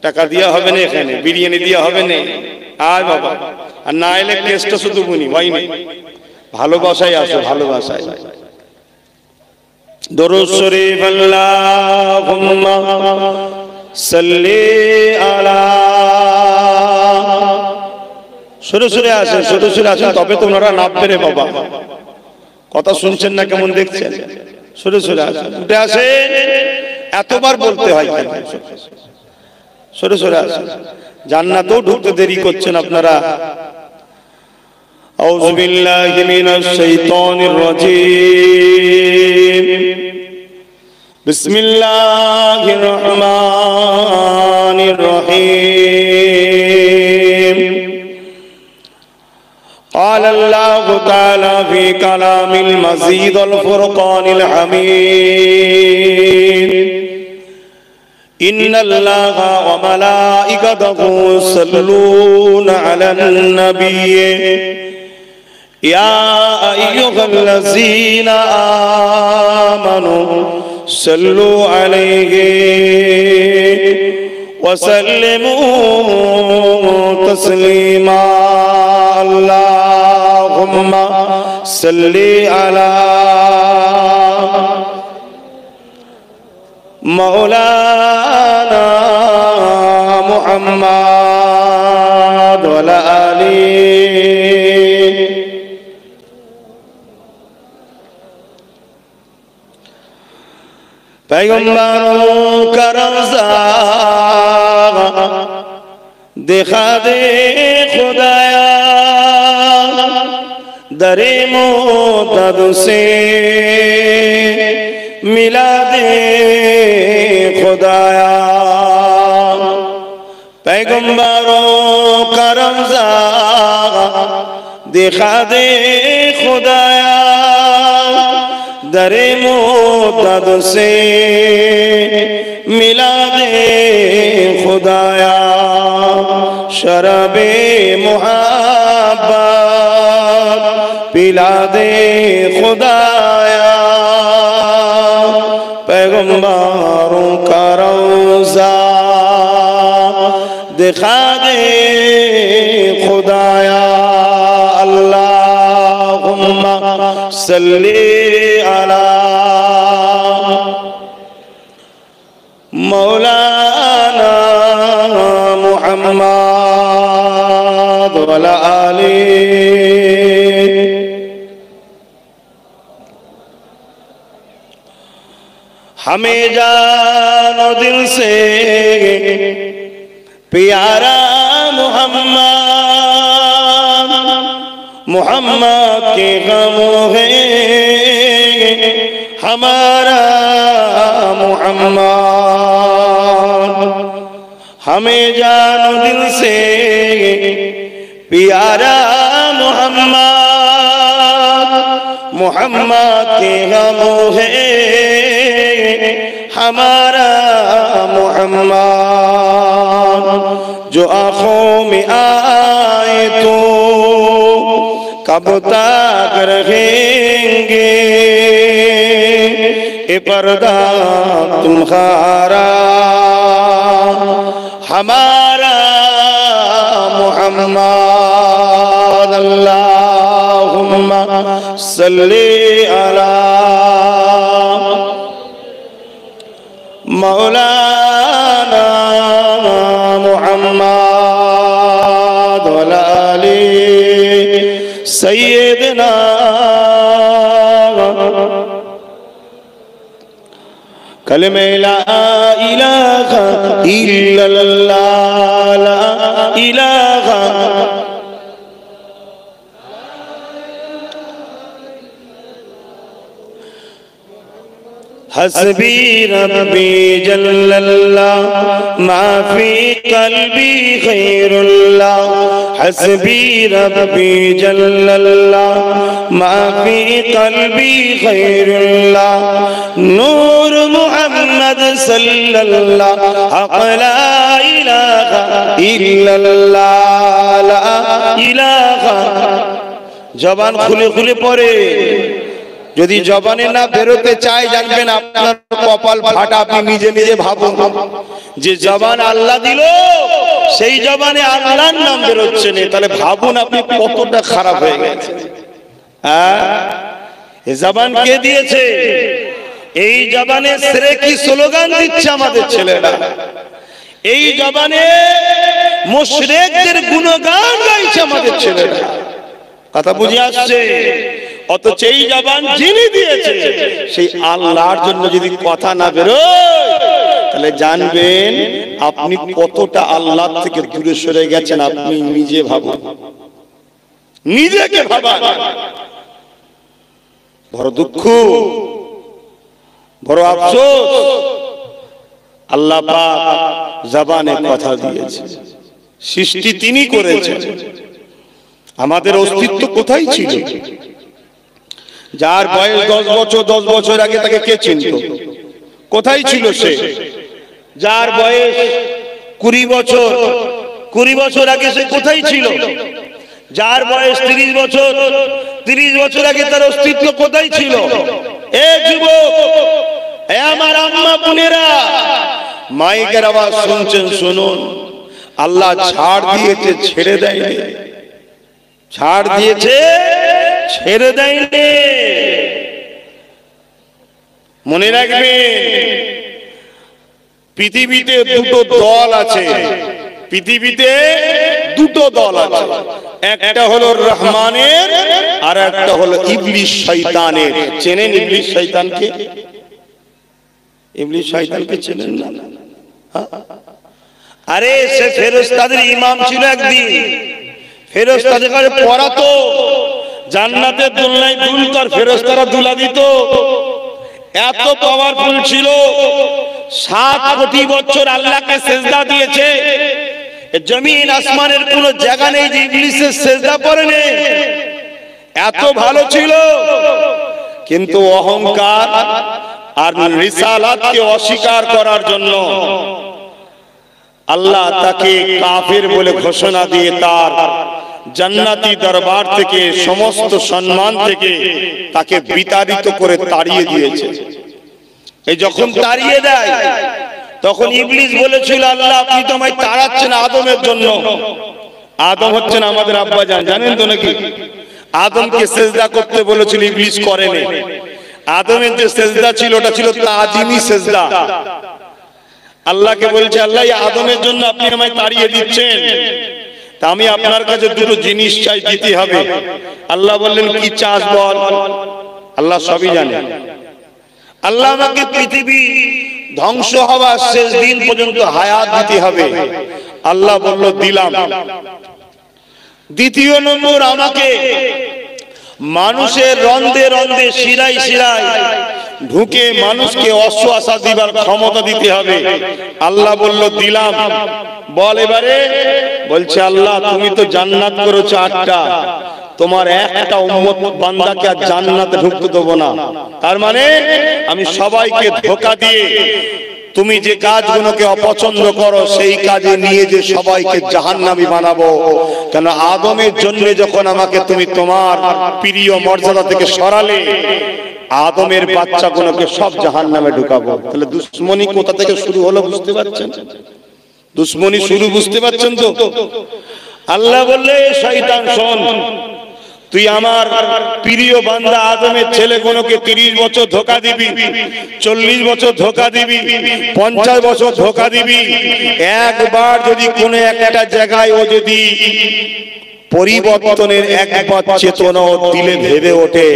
টাকা দেওয়া হবে না, এখানে বিরিয়ানি দেওয়া হবে না। আয় বাবা, আর না এলে কেসটা শুধু বুনি ভাই নেই। ভালোবাসায় আসো, ভালোবাসায়। দরুদ শরীফ আল্লাহুম্মা সাল্লি আলা। সরে সরে আসেন, সরে সরে আসেন, তবে তোমরা নামবে রে বাবা। কথা শুনছেন না, কেমন দেখছেন? সরে সরে আসেন, উঠে আসেন। এতবার বলতে হয় কেন? সরে সরে আসেন, জান্নাতেও ঢুকতে দেরি করছেন আপনারা। আউযু বিল্লাহি মিনাশ শাইতানির রাজীম। বিসমিল্লাহির রহমানির রহিম। قال الله تعالى في كلام المزيد الفرقان الحميد إن الله وملائكته يصلون على النبي يا أيها الذين آمنوا صلوا عليه وسلموا تسليما اللهم صل على مولانا محمد وعلى آله पैगंबरों का रज़ा दिखा दे खुदाया दरे मोतद से मिला दे खुदाया पैगंबरों का रज़ा दिखा दे खुदाया दरे मोतद से मिला दे खुदाया शराबे मुहब्बत पिला दे खुदाया पैगंबरों का रोज़ा दिखा दे खुदाया अल्लाहुम्मा सल्ली अला मौलाना मुहम्मद वअला आली। हमें जानो दिल से प्यारा मोहम्मद, मोहम्मद के गमों है हमारा मोहम्मद। हमें जानो दिल से प्यारा मोहम्मद, मोहम्मद के गमों है हमारा मोहम्मद। जो आँखों में आए तो कब तक रहेंगे ए पर्दा तुम्हारा हमारा मोहम्मद। अल्लाहुम्मा सल्ली अला मौलाना मुहम्मद वअला आली सय्यदना कलमे ला इलाहा इल्लल्लाह ला इलाहा हस्बी रब्बी जल्लल्लाह माफी कल्बी खैरुल्लाह हस्बी रब्बी जल्लल्लाह माफी कल्बी खैरुल्लाह नूर मुहम्मद सल्लल्लाह हक ला इलाहा इल्लल्लाह ला इलाहा। जबान खुले खुले पड़े যদি জবানে না বেরোতে চায় জানবেন আপনার কপাল ফাটা। আপনি নিজে নিজে ভাবুন যে জবান আল্লাহ দিল, সেই জবানে আল্লাহর নাম বেরোচ্ছে না, তাহলে ভাবুন আপনি কতটা খারাপ হয়ে গেছে। হ্যাঁ, এই জবান কে দিয়েছে? এই জবানে শিরকি স্লোগান দিচ্ছে আমাদের ছেলেরা, এই জবানে মুশরিকদের গুণগান গাইছে আমাদের ছেলেরা। কথা বুঝে আসছে? অথচ এই জবান যিনি দিয়েছে সেই আল্লাহর জন্য যদি কথা না বেরোয়, তাহলে জানবেন আপনি কতটা আল্লাহ থেকে দূরে সরে গেছেন। আপনি নিজে ভাবুন, নিজেকে ভাবান। বড় দুঃখ, বড় আফসোস, আল্লাহ পাক জবানে কথা দিয়েছে। সৃষ্টি তিনি করেছেন, আমাদের অস্তিত্ব কোথায় ছিল? যার বয়স 10 বছর, 10 বছর আগে তাকে কে চিনত? কোথায় ছিল সে? যার বয়স 20 বছর, 20 বছর আগে সে কোথায় ছিল? যার বয়স 30 বছর, 30 বছর আগে তার অস্তিত্ব কোথায় ছিল? এ যুবক, এ আমার আম্মা বোনেরা, মাইকের আওয়াজ শুনছেন, শুনুন। আল্লাহ ছাড় দিয়েছে, ছেড়ে দেয়নি। ছাড় দিয়েছে, ছেড়ে দেয়নি। মনে রাখবেন, পৃথিবীতে দুটো দল আছে। পৃথিবীতে দুটো দল আছে, একটা হলো রহমানের আর একটা হলো ইবলিস শয়তানের। চেনেন ইবলিস শয়তানকে? ইবলিস শয়তানকে চেনেন না? আরে সে ফেরেশতাদের ইমাম ছিল একদিন। ফেরেশতাদের কাছে পড়াতো, জান্নাতের দোলনায় দুলতো আর ফেরেশতারা দুলা দিত। এত পাওয়ারফুল ছিল, 7 কোটি বছর আল্লাহকে সেজদা দিয়েছে। জমিন আসমানের কোন জায়গা নেই যে ইবলিসের সেজদা করেনি। এত ভালো ছিল, কিন্তু অহংকার আর রিসালাতকে অস্বীকার করার জন্য আল্লাহ তাকে কাফের বলে ঘোষণা দিয়ে তার জান্নাতি দরবার থেকে, সমস্ত সম্মান থেকে তাকে বিতাড়িত করে তাড়িয়ে দিয়েছে। এই যখন তাড়িয়ে দেয়, তখন ইবলিস বলেছিল, আল্লাহ আপনি তো আমায় তাড়াচ্ছেন আদমের জন্য। আদম হচ্ছেন আমাদের আব্বাজান, জানেন তো নাকি? আদমকে সেজদা করতে বলেছিল, ইবলিস করেনি। আদমের যে সেজদা ছিল ওটা ছিল তাজিমি সেজদা। আল্লাহকে বলছে, আল্লাহ আদমের জন্য আপনি আমায় তাড়িয়ে দিচ্ছেন, তা আমি আপনার কাছে দুটো জিনিস চাই, দিতে হবে। আল্লাহ বললেন, কি চাস বল। আল্লাহ সবই জানে। আল্লাহ আমাকে পৃথিবী ধ্বংস হওয়ার শেষ দিন পর্যন্ত হায়াত দিতে হবে। আল্লাহ বলল, দিলাম। দ্বিতীয় নম্বর, আমাকে মানুষের রন্ধে রন্ধে, শিরায় শিরায় ঢুকে মানুষকে অশ্বাসা দিবার ক্ষমতা দিতে হবে। আল্লাহ বলল, দিলাম। বল এবারে। বলছে, আল্লাহ তুমি তো জান্নাত করেছো 8টা, তোমার একটা উম্মত বান্দাকে আর জান্নাতে ঢুকতে দেবো না। তার মানে আমি সবাইকে ধোঁকা দিয়ে তুমি যে কাজগুলোকে অপছন্দ করো সেই কাজে নিয়ে যে সবাইকে জাহান্নামী বানাবো। কেন আদমের জন্য যখন আমাকে তুমি তোমার প্রিয় মর্যাদা থেকে সরালে, আদমের বাচ্চাগুলোকে সব জাহান্নামে ঢুকাবো। তাহলে দুশ্মনী কোথা থেকে শুরু হলো বুঝতে পারছেন? দুশ্মনী শুরু বুঝতে পারছেন তো? আল্লাহ বললে, শয়তান শোন, তুই আমার প্রিয় বান্দা আদমের ছেলেগুলোকে 30 বছর ধোঁকা দিবি, 40 বছর ধোঁকা দিবি, 50 বছর ধোঁকা দিবি। একবার যদি কোনো একটা জায়গায় ও যদি পরিবর্তনের একবার চেতনা দিলে ভেবে ওঠে,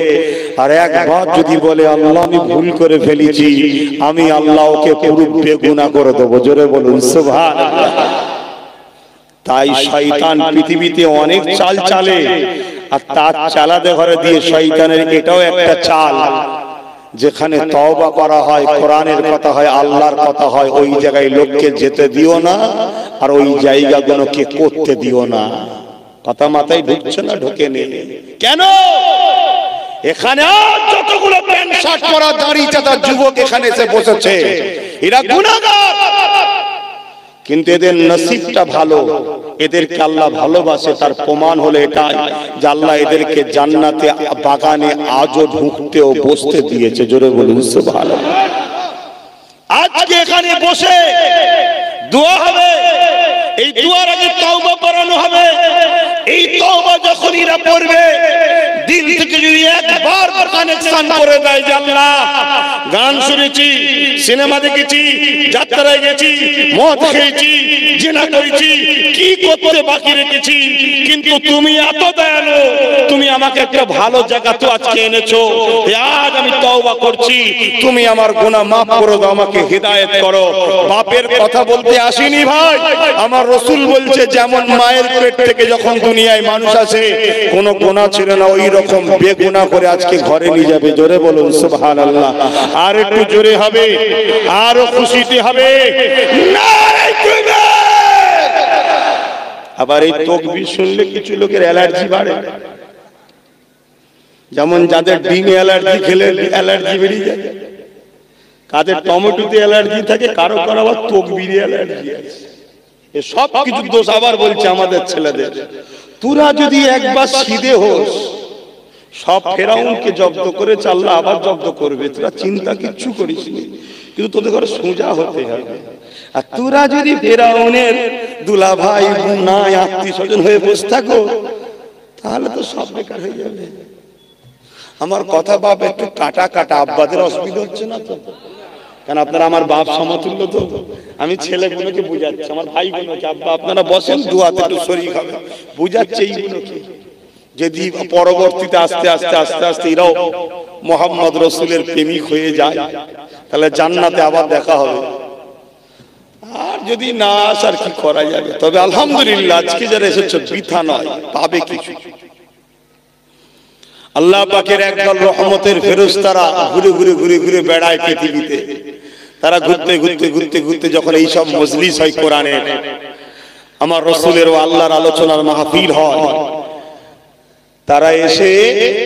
আর একবার যদি বলে আল্লাহ আমি ভুল করে ফেলেছি, আমি আল্লাহ ওকে পুরো বেগুনাহ করে দেবো। জোরে বলুন সুবহানাল্লাহ। তাই শয়তান পৃথিবীতে অনেক চাল চালে, আর তার চালাতে ঘরে দিয়ে শয়তানের এটাও একটা চাল যেখানে তওবা করা হয়, কোরআনের কথা হয়, আল্লাহর কথা হয়, ওই জায়গায় লোককে যেতে দিও না, আর ওই জায়গাগুলোকে করতে দিও না। কথা মাথায় ঢুকছে না? ঢোকে নেই কেন? এখানে যতগুলো প্যান্ট শার্ট পরা দাড়ি চাঁদা যুবক এখানে এসে বসেছে, এরা গুনাহগার, কিন্তু এদের নসিবটা ভালো, এদেরকে আল্লাহ ভালোবাসে। তার প্রমাণ হলো এটাই যে আল্লাহ এদেরকে জান্নাতে বাগানে আজও ঢুকতে ও বসতে দিয়েছে। জোরে বলুন সুবহানাল্লাহ। আজকে এখানে বসে দোয়া হবে, এই দোয়ার আগে তওবা করানো হবে। এই তওবা যখন এরা পড়বে, দিল থেকে যদি একবার কানেকশন করে দেয় যে আল্লাহ, গান শুনেছি, সিনেমা দেখেছি, যাত্রায় গেছি, মদ খেয়েছি, জিনা করেছি, কি করতে বাকি রেখেছি, কিন্তু তুমি এত দয়ালু, তুমি আমাকে একটা ভালো জায়গা তো আজকে এনেছো, আজ আমি তওবা করছি, তুমি আমার গুনাহ মাফ করে দাও, আমাকে হিদায়াত করো। বাপের কথা বলতে আসিনি ভাই, আমার রাসূল বলছে যেমন মায়ের পেট থেকে যখন দুনিয়ায় মানুষ আসে কোনো গুনাহ ছিল না, ওই রকম বেগুনাহ করে আজকে ঘরে নিয়ে যাবে। জোরে বলুন সুবহানাল্লাহ। আর একটু জোরে হবে, আরো খুশিতে হবে। আবার এই তাকবীর শুনলে কিছু লোকের অ্যালার্জি বাড়ে, যেমন যাদের ডিমে অ্যালার্জি খেলে অ্যালার্জি বেরিয়ে যায়, কাদের টমেটোতে অ্যালার্জি থাকে, কারো কারো আবার তাকবীরে অ্যালার্জি আছে। এ সব কিছু দোষ আবার বলছে আমাদের ছেলেদের। তোরা যদি একবার সিধে হোস, সব ফেরাউনকে জব্দ করে আল্লাহ আবার জব্দ করবে, তোরা চিন্তা কিচ্ছু করিস নি, কিন্তু তোদের ঘরে সোজা হতে হবে। আর তোরা যদি ফেরাউনের দুলা ভাই নাই আত্মীয় স্বজন হয়ে বসে থাকো, তাহলে তো সব বেকার হয়ে যাবে। আমার কথা বাপ একটু কাটা কাটা, আব্বাদের অসুবিধা হচ্ছে না তো? কারণ আপনারা আমার বাপ সমতুল্য তো। আমি ছেলেগুলোকে বুঝাচ্ছি, আমার ভাইগুলোকে, আব্বা আপনারা বসেন, দুয়াতে একটু শরীক হবে, বুঝাচ্ছে এইগুলোকে। যদি পরবর্তীতে আস্তে আস্তে আস্তে আস্তে এরাও মুহাম্মদ রাসূলের প্রেমিক হয়ে যায়, তাহলে জান্নাতে আবার দেখা হবে। আর যদি না আসার কি করা যাবে? তবে আলহামদুলিল্লাহ আজকে যারা এসেছে বৃথা নয়, পাবে কিছু। আল্লাহ পাকের একদল রহমতের ফেরেশতারা ঘুরে ঘুরে ঘুরে ঘুরে বেড়ায় পৃথিবীতে। তারা ঘুরতে ঘুরতে ঘুরতে ঘুরতে যখন এই সব মজলিস হয় কোরআনের, আমার রাসূলের ও আল্লাহর আলোচনার মাহফিল হয়, তারা এসে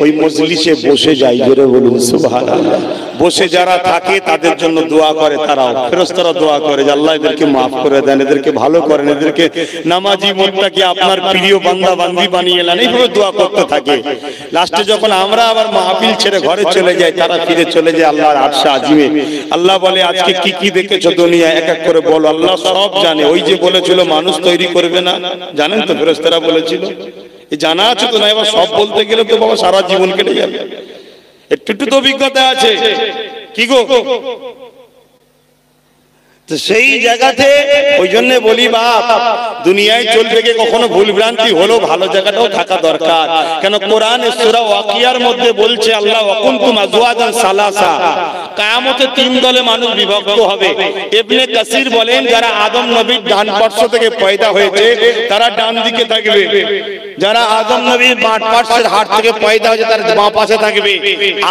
ওই মজলিসে বসে যায়। জোরে বলুন সুবহানাল্লাহ। বসে যারা থাকে তাদের জন্য দোয়া করে, তারাও ফেরেশতারা দোয়া করে যে আল্লাহ এদেরকে মাফ করে দেন, এদেরকে ভালো করেন, এদেরকে নামাজি মুত্তাকি আপনার প্রিয় বান্দা বান্দি বানিয়ে নেন। এইভাবে দোয়া করতে থাকে। লাস্টে যখন আমরা আবার মাহফিল ছেড়ে ঘরে চলে যাই, তারা ফিরে চলে যায় আল্লাহর আরশে আজিমে। আল্লাহ বলে আজকে কি কি দেখেছো দুনিয়ায়, এক এক করে বলো। আল্লাহ সব জানে। ওই যে বলেছিল মানুষ তৈরি করবে না, জানেন তো ফেরেশতারা বলেছিল? জানা আছে তো? না, এবার সব বলতে গেলে তো বাবা সারা জীবন কেটে যাবে। একটু একটু তো অভিজ্ঞতা আছে, কি গো? তো সেই জায়গাতে ওই জন্য বলি বাপ, দুনিয়ায় চলতে গিয়ে কখনো ভুল ভ্রান্তি হলো, ভালো জায়গাটাও থাকা দরকার। কেন কোরআনে সূরা ওয়াকিয়ার মধ্যে বলছে আল্লাহ ওয়াকুনতুম আজওয়াজান সালাসা, কিয়ামতে তিন দলে মানুষ বিভক্ত হবে। ইবনে কাসির বলেন যারা আদম নবীর ডান পার্শ্ব থেকে পয়দা হয়েছে তারা ডান দিকে থাকবে, যারা আদম নবীর বাঁ পার্শ্বের হাত থেকে পয়দা হয়েছে তারা বাঁ পাশে থাকবে।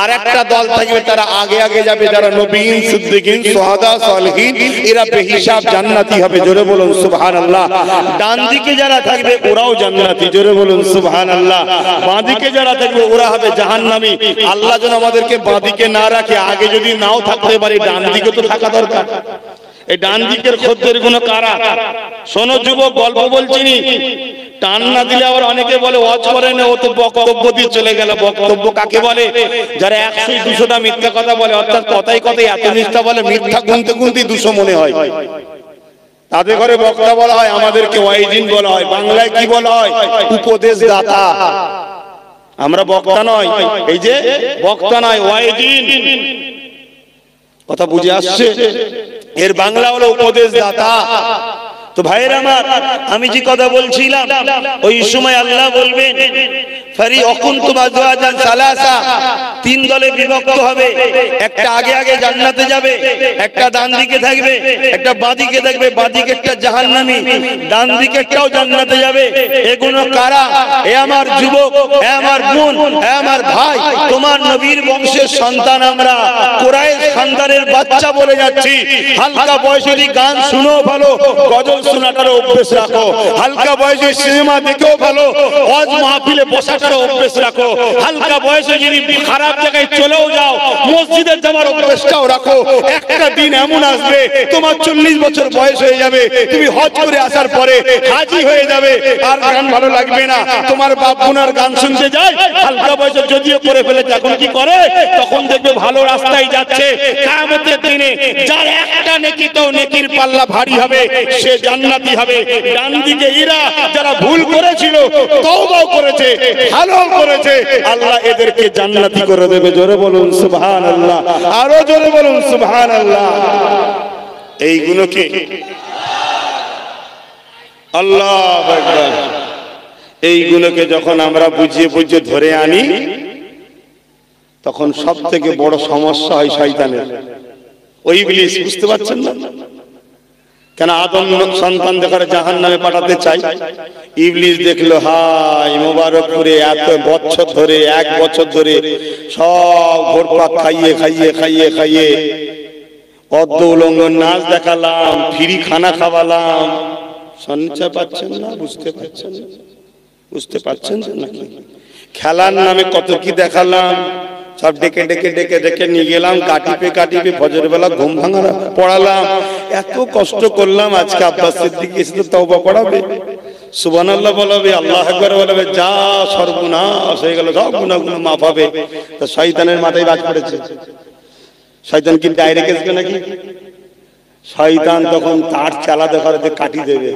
আর একটা দল থাকবে তারা আগে আগে যাবে, যারা নবীন, সিদ্দিকিন, শুহাদা, সালেহিন, এরা বেহিসাব জান্নাতি হবে। জোরে বলুন সুবহানাল্লাহ। ডান দিকে যারা থাকবে ওরাও জান্নাতি। জোরে বলুন সুবহানাল্লাহ। বাঁ দিকে যারা থাকবে ওরা হবে জাহান্নামী। আল্লাহ যেন আমাদেরকে বাঁ দিকে না রাখে। আগে যদি নাও থাকতে পারি, ডান দিকে তো থাকা দরকার। এই ডান দিকের খদ্দের গুলো কারা? শোনো যুবক, গল্প বলছিনি। টান না দিলে আবার অনেকে বলে ওয়াজ করে না, ও তো বক্তব্য দিয়ে চলে গেল। বক্তব্য কাকে বলে? যারা 100-200টা মিথ্যা কথা বলে, অর্থাৎ কথাই কথাই এত মিথ্যা বলে, মিথ্যা গুনতে গুনতে 200 মনে হয়। তাদের ঘরে বক্তা বলা হয়, আমাদেরকে ওয়াইজিন বলা হয়। বাংলায় কি বলা হয়? উপদেশদাতা। আমরা বক্তা নয়, এই যে বক্তা নয়, ওয়াইজিন। কথা বুঝে আসছে? এর বাংলা হলো উপদেশদাতা। তো ভাইরা আমার, আমি যে কথা বলছিলাম, ওই সময় আল্লাহ বলবেন তিন দলে বিভক্ত হবে, একটা আগে আগে জান্নাতে যাবে, একটা ডান দিকে থাকবে, একটা বাঁ দিকে থাকবে, বাঁ দিকে একটা জাহান্নামী, ডান দিকে একটাও জান্নাতে যাবে। এগুলো কারা? এ আমার যুবক, এ আমার বোন, এ আমার ভাই, তোমার নবীর বংশের সন্তান আমরা, কুরাইশ খানদানের বাচ্চা বলে যাচ্ছি। হালকা বয়সেরই গান শুনো ভালো, গজল শোনাটারও অভ্যেস রাখো। হালকা বয়সে সিনেমা দেখেও ভালো, ওয়াজ মাহফিলে বসাটারও অভ্যেস রাখো। হালকা বয়সে যদি খারাপ জায়গায় চলেও যাও, মসজিদের যাওয়ার অভ্যেসটাও রাখো। একটা দিন এমন আসবে তোমার 40 বছর বয়স হয়ে যাবে, তুমি হজ করে আসার পরে হাজি হয়ে যাবে, আর গান ভালো লাগবে না। তোমার বাপ বোনার গান শুনতে যায়, হালকা বয়সে যদিও করে ফেলেছে, এখন কি করে? তখন দেখবে ভালো রাস্তায় যাচ্ছে। কিয়ামতের দিনে যার একটা নেকিতেও নেকির পাল্লা ভারী হবে, সে জান্নাতি হবে। ডান দিকে এরা যারা ভুল করেছিল, তওবাও করেছে, ভালো করেছে, আল্লাহ এদেরকে জান্নাতি করে দেবে। জোরে বলুন সুবহানাল্লাহ, আরো জোরে বলুন সুবহানাল্লাহ। এইগুলোকে আল্লাহু আকবার, এইগুলোকে যখন আমরা বুঝিয়ে বুঝিয়ে ধরে আনি, তখন সব থেকে বড় সমস্যা হয় শয়তানের। ওই ইবলিস, বুঝতে পারছেন না কেন আদম সন্তান দেখারে জাহান্নামে পাঠাতে চাই? ইবলিস দেখলো, হাই মোবারকপুরে এত বছর ধরে, 1 বছর ধরে সব ঘোরপাক খাইয়ে খাইয়ে খাইয়ে খাইয়ে অর্ধ উলঙ্গ নাচ দেখালাম, ফ্রি খানা খাওয়ালাম, শুনতে পাচ্ছেন না? বুঝতে পারছেন না? বুঝতে পারছেন নাকি? খেলার নামে কত কি দেখালাম, সব ডেকে ডেকে ডেকে ডেকে নিয়ে গেলাম, কাটিপে কাটিপে ফজর বেলা ঘুম ভাঙা পড়ালাম, এত কষ্ট করলাম। আজকে আব্বাস সিদ্দিক এসে তো তওবা পড়াবে, সুবহানাল্লাহ বলাবে, আল্লাহু আকবার বলাবে, যা সর্বনাশ হয়ে গেল, সব গুনাহগুলো মাফ হবে। তো শয়তানের মাথায় বাজ পড়েছে। শয়তান কি ডাইরেক্ট আসবে নাকি? শয়তান তখন তার চালা দেখার কাটি দেবে।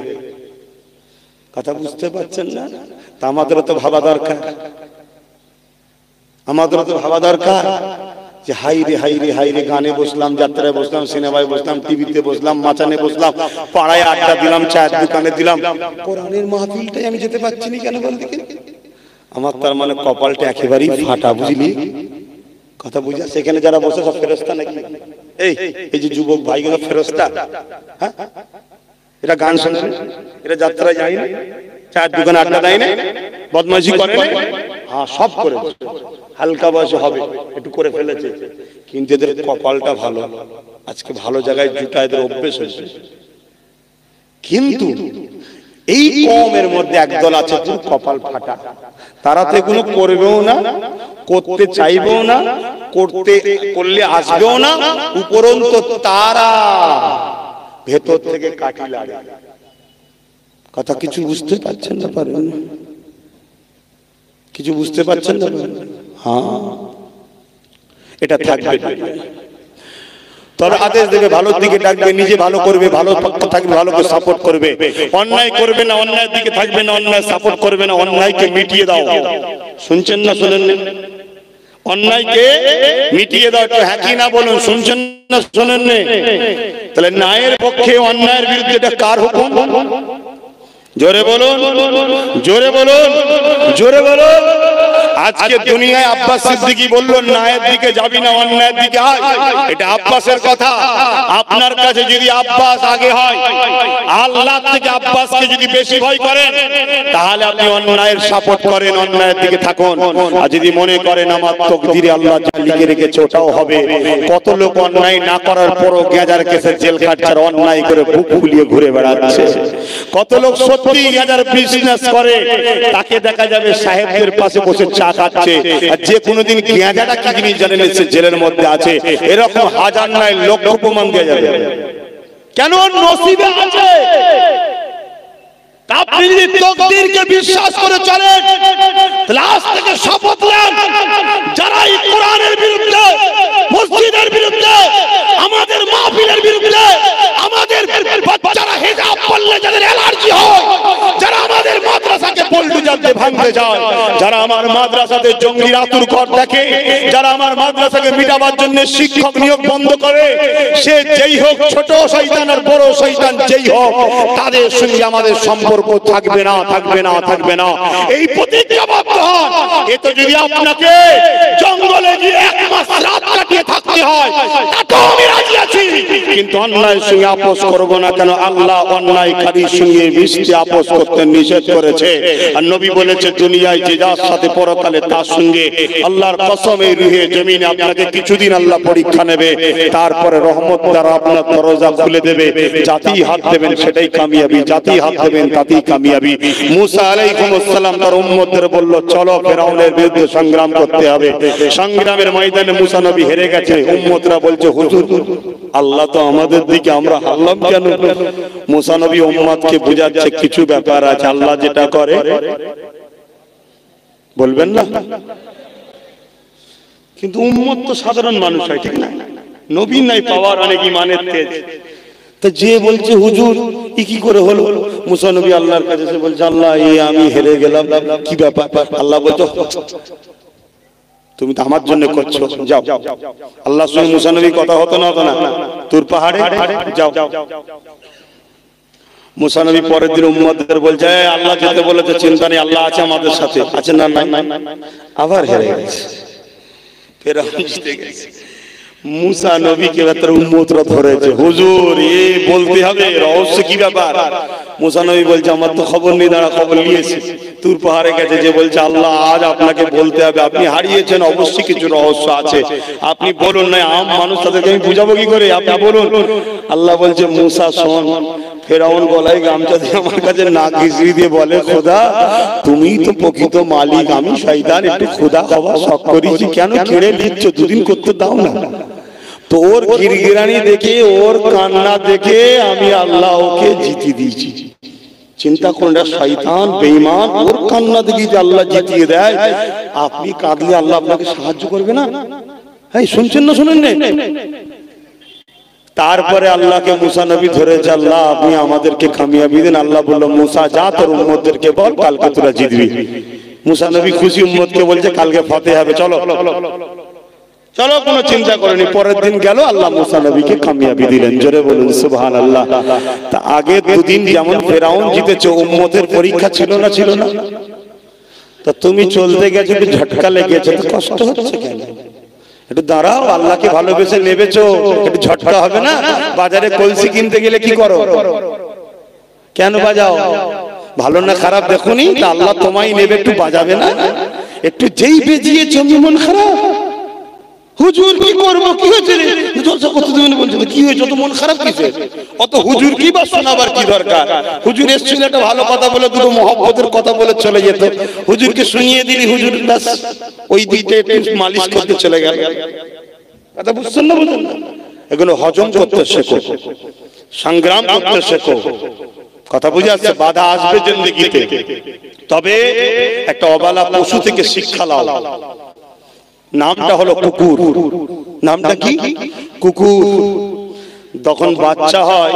কথা বুঝতে পারছেন না? তা আমাদের তো ভাবা দরকার, আমাদের তো ভাবা দরকার যে হাইরে হাইরে হাইরে, গানে বসলাম, যাত্রায় বসলাম, সিনেমায় বসলাম, টিভিতে বসলাম, মাচানে বসলাম, পাড়ায় আড্ডা দিলাম, চায়ের দোকানে দিলাম, কোরআনের মাহফিলটাই আমি যেতে পারছি না কেন বল দেখি? আমার তার মানে কপালটা একেবারেই ফাটা, বুঝলি? কথা বুঝা? সেখানে যারা বসে সব ফেরেশতা নাকি? এই যে যুবক ভাইগুলো ফেরেশতা, হ্যাঁ? এরা গান শোনে, এরা যাত্রায় যায় না, চায়ের দোকানে আড্ডা দেয় না, বদমাইশি করে না, হ্যাঁ সব করে। হালকা বয়সে হবে, একটু করে ফেলেছে, কিন্তু এদের কপালটা ভালো, আজকে ভালো জায়গায় জুটা এদের অভ্যেস হয়েছে। কিন্তু এই কওমের মধ্যে একদল আছে পুরো কপাল ফাটা, তারা তো এগুলো করবেও না, করতে চাইবেও না, করলে আসবেও না, উপরন্তু তারা ভেতর থেকে কাটি লাগে। কথা কিছু বুঝতে পারছেন না? পারেন কিছু বুঝতে পারছেন না? হ্যাঁ, এটা থাকবে। তবে আদেশ দেবে, ভালোর দিকে ডাকবে, নিজে ভালো করবে, ভালো পক্ষ থাকবে, ভালোকে সাপোর্ট করবে, অন্যায় করবে না, অন্যায়ের দিকে থাকবে না, অন্যায় সাপোর্ট করবে না, অন্যায়কে মিটিয়ে দাও। শুনছেন না? শোনেন না? অন্যায়কে মিটিয়ে দাও। একটু হ্যাঁ কি না বলুন, শুনছেন না? শোনেন না? তাহলে ন্যায়ের পক্ষে অন্যায়ের বিরুদ্ধে এটা কার হুকুম? জোরে বলুন, জোরে বলুন, জোরে বলুন। আজকে দুনিয়ায় আব্বাস সিদ্দিকী বলল, ন্যায়ের দিকে যাবি না, অন্যায়ের দিকে আয়। এটা আব্বাসের কথা। আপনার কাছে যদি আব্বাস আগে হয়, আল্লাহ থেকে আব্বাসকে যদি বেশি ভয় করেন, তাহলে আপনি অন্যায়ের সাপোর্ট করেন, অন্যায়ের দিকে থাকুন। আর যদি মনে করেন আমার তকদিরে আল্লাহ যা লিখে রেখেছে ওটাও হবে, কত লোক অন্যায় না করার পরও গেজার কেসে জেল খাটছে, অন্যায় করে বুক ফুলিয়ে ঘুরে বেড়াচ্ছে। কত লোক সত্যি গেজার বিজনেস করে, তাকে দেখা যাবে সাহেবদের পাশে বসে চা খাচ্ছে, আর যে কোনোদিন গেজাটা কি জিনিস জানেন সে জেলের মধ্যে আছে। এরকম হাজার নয় লক্ষ প্রমাণ দেওয়া যাবে। কেন? নসিবে আছে। আপনি যদি তকদিরকে বিশ্বাস করে চলেন, তাহলে আজ থেকে শপথ নেন, যারা এই কোরআনের বিরুদ্ধে, মসজিদের বিরুদ্ধে, আমাদের মাহফিলের বিরুদ্ধে, আমাদের বাচ্চারা হিজাব পরলে যাদের অ্যালার্জি হয়, যারা আমাদের মাদ্রাসাকে পল্টু আন্তর্জালকে ভাঙতে যায়, যারা আমার মাদ্রাসাতে জঙ্গির আতুর ঘর দেখে, যারা আমার মাদ্রাসাকে মিটাবার জন্য শিক্ষক নিয়োগ বন্ধ করে, সে যেই হোক, ছোট শয়তান আর বড় শয়তান যেই হোক, তাদের সঙ্গে আমাদের সম্পর্ক থাকবে না, থাকবে না, থাকবে না। এই প্রতিজ্ঞাবদ্ধ হন। এ তো যদি আপনাকে জঙ্গলে গিয়ে 1 মাস রাত কাটিয়ে থাকতে হয়, তাতেও আমি রাজি আছি, কিন্তু অন্যায়ের সঙ্গে আপোষ করব না। কেন? আল্লাহ অন্যায়কারীর সঙ্গে মিষ্টি আপোষ করতে নিষেধ করেছে। আর নবী বলেছে, দুনিয়ায় যে যার সাথে পরকালে তার সঙ্গে। আল্লাহর কসম, এই রুহে জমিনে আপনাকে কিছুদিন আল্লাহ পরীক্ষা নেবে, তারপরে রহমত দ্বারা আপনার দরজা খুলে দেবে। জাতি হাত দেবেন সেটাই কামিয়াবি, জাতি হাত দেবেন তাতেই কামিয়াবি। মুসা আলাইহিস সালাম তার উম্মতদের বলল, চলো ফেরাউনের বিরুদ্ধে সংগ্রাম করতে হবে। সংগ্রামের ময়দানে মুসা নবী হেরে গেছে। উম্মতরা বলছে, হুজুর আল্লাহ তো আমাদের দিকে, আমরা হারলাম কেন? মুসা নবী উম্মতকে বুঝাচ্ছে, কিছু ব্যাপার আছে, আল্লাহ যেটা করে বলবেন না। কিন্তু উম্মত তো সাধারণ মানুষ হয়, ঠিক না? নবী নাই, পাওয়ার অনেক, ইমানের তেজ। তা যে বলছে হুজুর ই কি করে হলো? মুসা নবী আল্লাহর কাছে এসে বলছে, আল্লাহ এই আমি হেরে গেলাম, কি ব্যাপার? আল্লাহ বলছে, তুমি তো আমার জন্য করছো, যাও। আল্লাহর সঙ্গে মুসা নবী কথা হতো না, হতো না? তুর পাহাড়ে যাও। মুসা নবী পরের দিন উম্মতদের বলছে, আল্লাহ যেতে বলেছে, চিন্তা নেই, আল্লাহ আছে আমাদের সাথে। আছে না? নাই। আবার হেরে গেছে, ফেরাউন জিতে গেছে। মুসা নবীকে তার উম্মতরা ধরেছে, হুজুর এ বলতে হবে, রহস্য কি ব্যাপার? মুসা নবী বলছে, আমার তো খবর নেই, দাঁড়া খবর নিয়েছি। তুর পাহাড়ে গেছে, যে বলছে, আল্লাহ আজ আপনাকে বলতে হবে, আপনি হারিয়েছেন, অবশ্যই কিছু রহস্য আছে, আপনি বলুন। না আম মানুষ, তাদেরকে আমি বুঝাবো কি করে? আপনি বলুন। আল্লাহ বলছে, মুসা শোন, ফেরাউন গলায় গামছা দিয়ে আমার কাছে নাক ঘিসড়ি দিয়ে বলে, খোদা তুমি তো প্রকৃত মালিক, আমি শয়তান, একটু খোদা খাওয়া শখ করেছি, কেন কেড়ে নিচ্ছ? দুদিন করতে দাও না। তো ওর গিরগিরানি দেখে, ওর কান্না দেখে আমি আল্লাহ ওকে জিতিয়ে দিয়েছি। চিন্তা করুন, শয়তান বেঈমান, ওর কান্না দেখে যে আল্লাহ জিতিয়ে দেয়, আপনি কাঁদলে আল্লাহ আপনাকে সাহায্য করবে না? হ্যাঁ, শুনছেন না? শুনেন না? তারপরে আল্লাহকে মুসা নবী ধরেছে, আল্লাহ আপনি আমাদেরকে কামিয়াবি দেন। আল্লাহ বলল, মুসা যা, তোর উম্মতদেরকে বল, কালকে তোরা জিতবি। মুসা নবী খুশি, উম্মতকে বলছে, কালকে ফতেহ হবে, চলো চলো, কোনো চিন্তা করেনি। পরের দিন গেল, আল্লাহ মুসা নবীকে কামিয়াবি দিলেন। জোরে বলুন সুবহানাল্লাহ। তা আগে দুদিন যেমন ফেরাউন জিতেছে, উম্মতের পরীক্ষা ছিল না? ছিল না? তা তুমি চলতে গেছো, একটু ঝটকা লেগেছে, তো কষ্ট হচ্ছে কেন? একটু দাঁড়াও, আল্লাহকে ভালোবেসে নেবেছো, একটু ঝটকা হবে না? বাজারে কলসি কিনতে গেলে কি করো? কেন বাজাও? ভালো না খারাপ দেখুনি, তা আল্লাহ তোমায় নেবে, একটু বাজাবে না? একটু যেই বেজিয়েছো মন খারাপ, হুজুর কি করবো, কি হয়েছে রে? জলসা করতে দেবেন বলছে, কি হয়েছে? তো মন খারাপ কিসে? অত হুজুর কি বা শোনাবার কি দরকার? হুজুর এসেছিল একটা ভালো কথা বলে, দুটো মহব্বতের কথা বলে চলে যেত, হুজুরকে শুনিয়ে দিলি, হুজুর ব্যাস ওই দিকটা একটু মালিশ করতে চলে গেল। কথা বুঝছেন না? বুঝুন, এগুলো হজম করতে শেখো, সংগ্রাম করতে শেখো। কথা বুঝে আসছে? বাধা আসবে জিন্দেগিতে, তবে একটা অবালা পশু থেকে শিক্ষা লাও। নামটা হলো কুকুর। নামটা কি? কুকুর। তখন বাচ্চা হয়,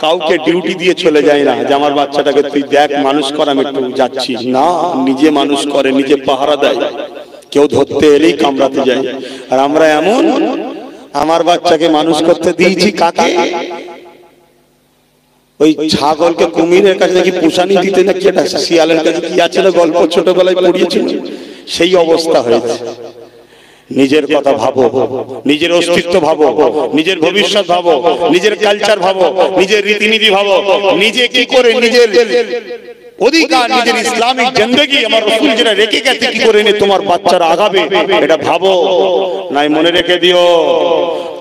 কাউকে ডিউটি দিয়ে চলে যায় না যে আমার বাচ্চাটাকে তুই দেখ, মানুষ কর, আমি একটু যাচ্ছি না। নিজে মানুষ করে, নিজে পাহারা দেয়, কেউ ধরতে এলেই কামড়াতে যায়। আর আমরা এমন, আমার বাচ্চাকে মানুষ করতে দিয়েছি কাকে? ওই ছাগলকে কুমিরের কাছে নাকি পুষানি দিতে, নাকি এটা শিয়ালের কাছে কি আছে না গল্প ছোটবেলায় পড়িয়েছিল, সেই অবস্থা হয়েছে। নিজের কথা ভাবো, নিজের অস্তিত্ব ভাবো, নিজের ভবিষ্যৎ ভাবো, নিজের কালচার ভাবো, নিজের রীতিনীতি ভাবো, নিজে কি করে নিজের অধিকার, নিজের ইসলামিক জিন্দেগি আমার রাসূল যেটা রেখে গেছে, কি করে নিয়ে তোমার বাচ্চারা আগাবে, এটা ভাবো। নাই মনে রেখে দিও,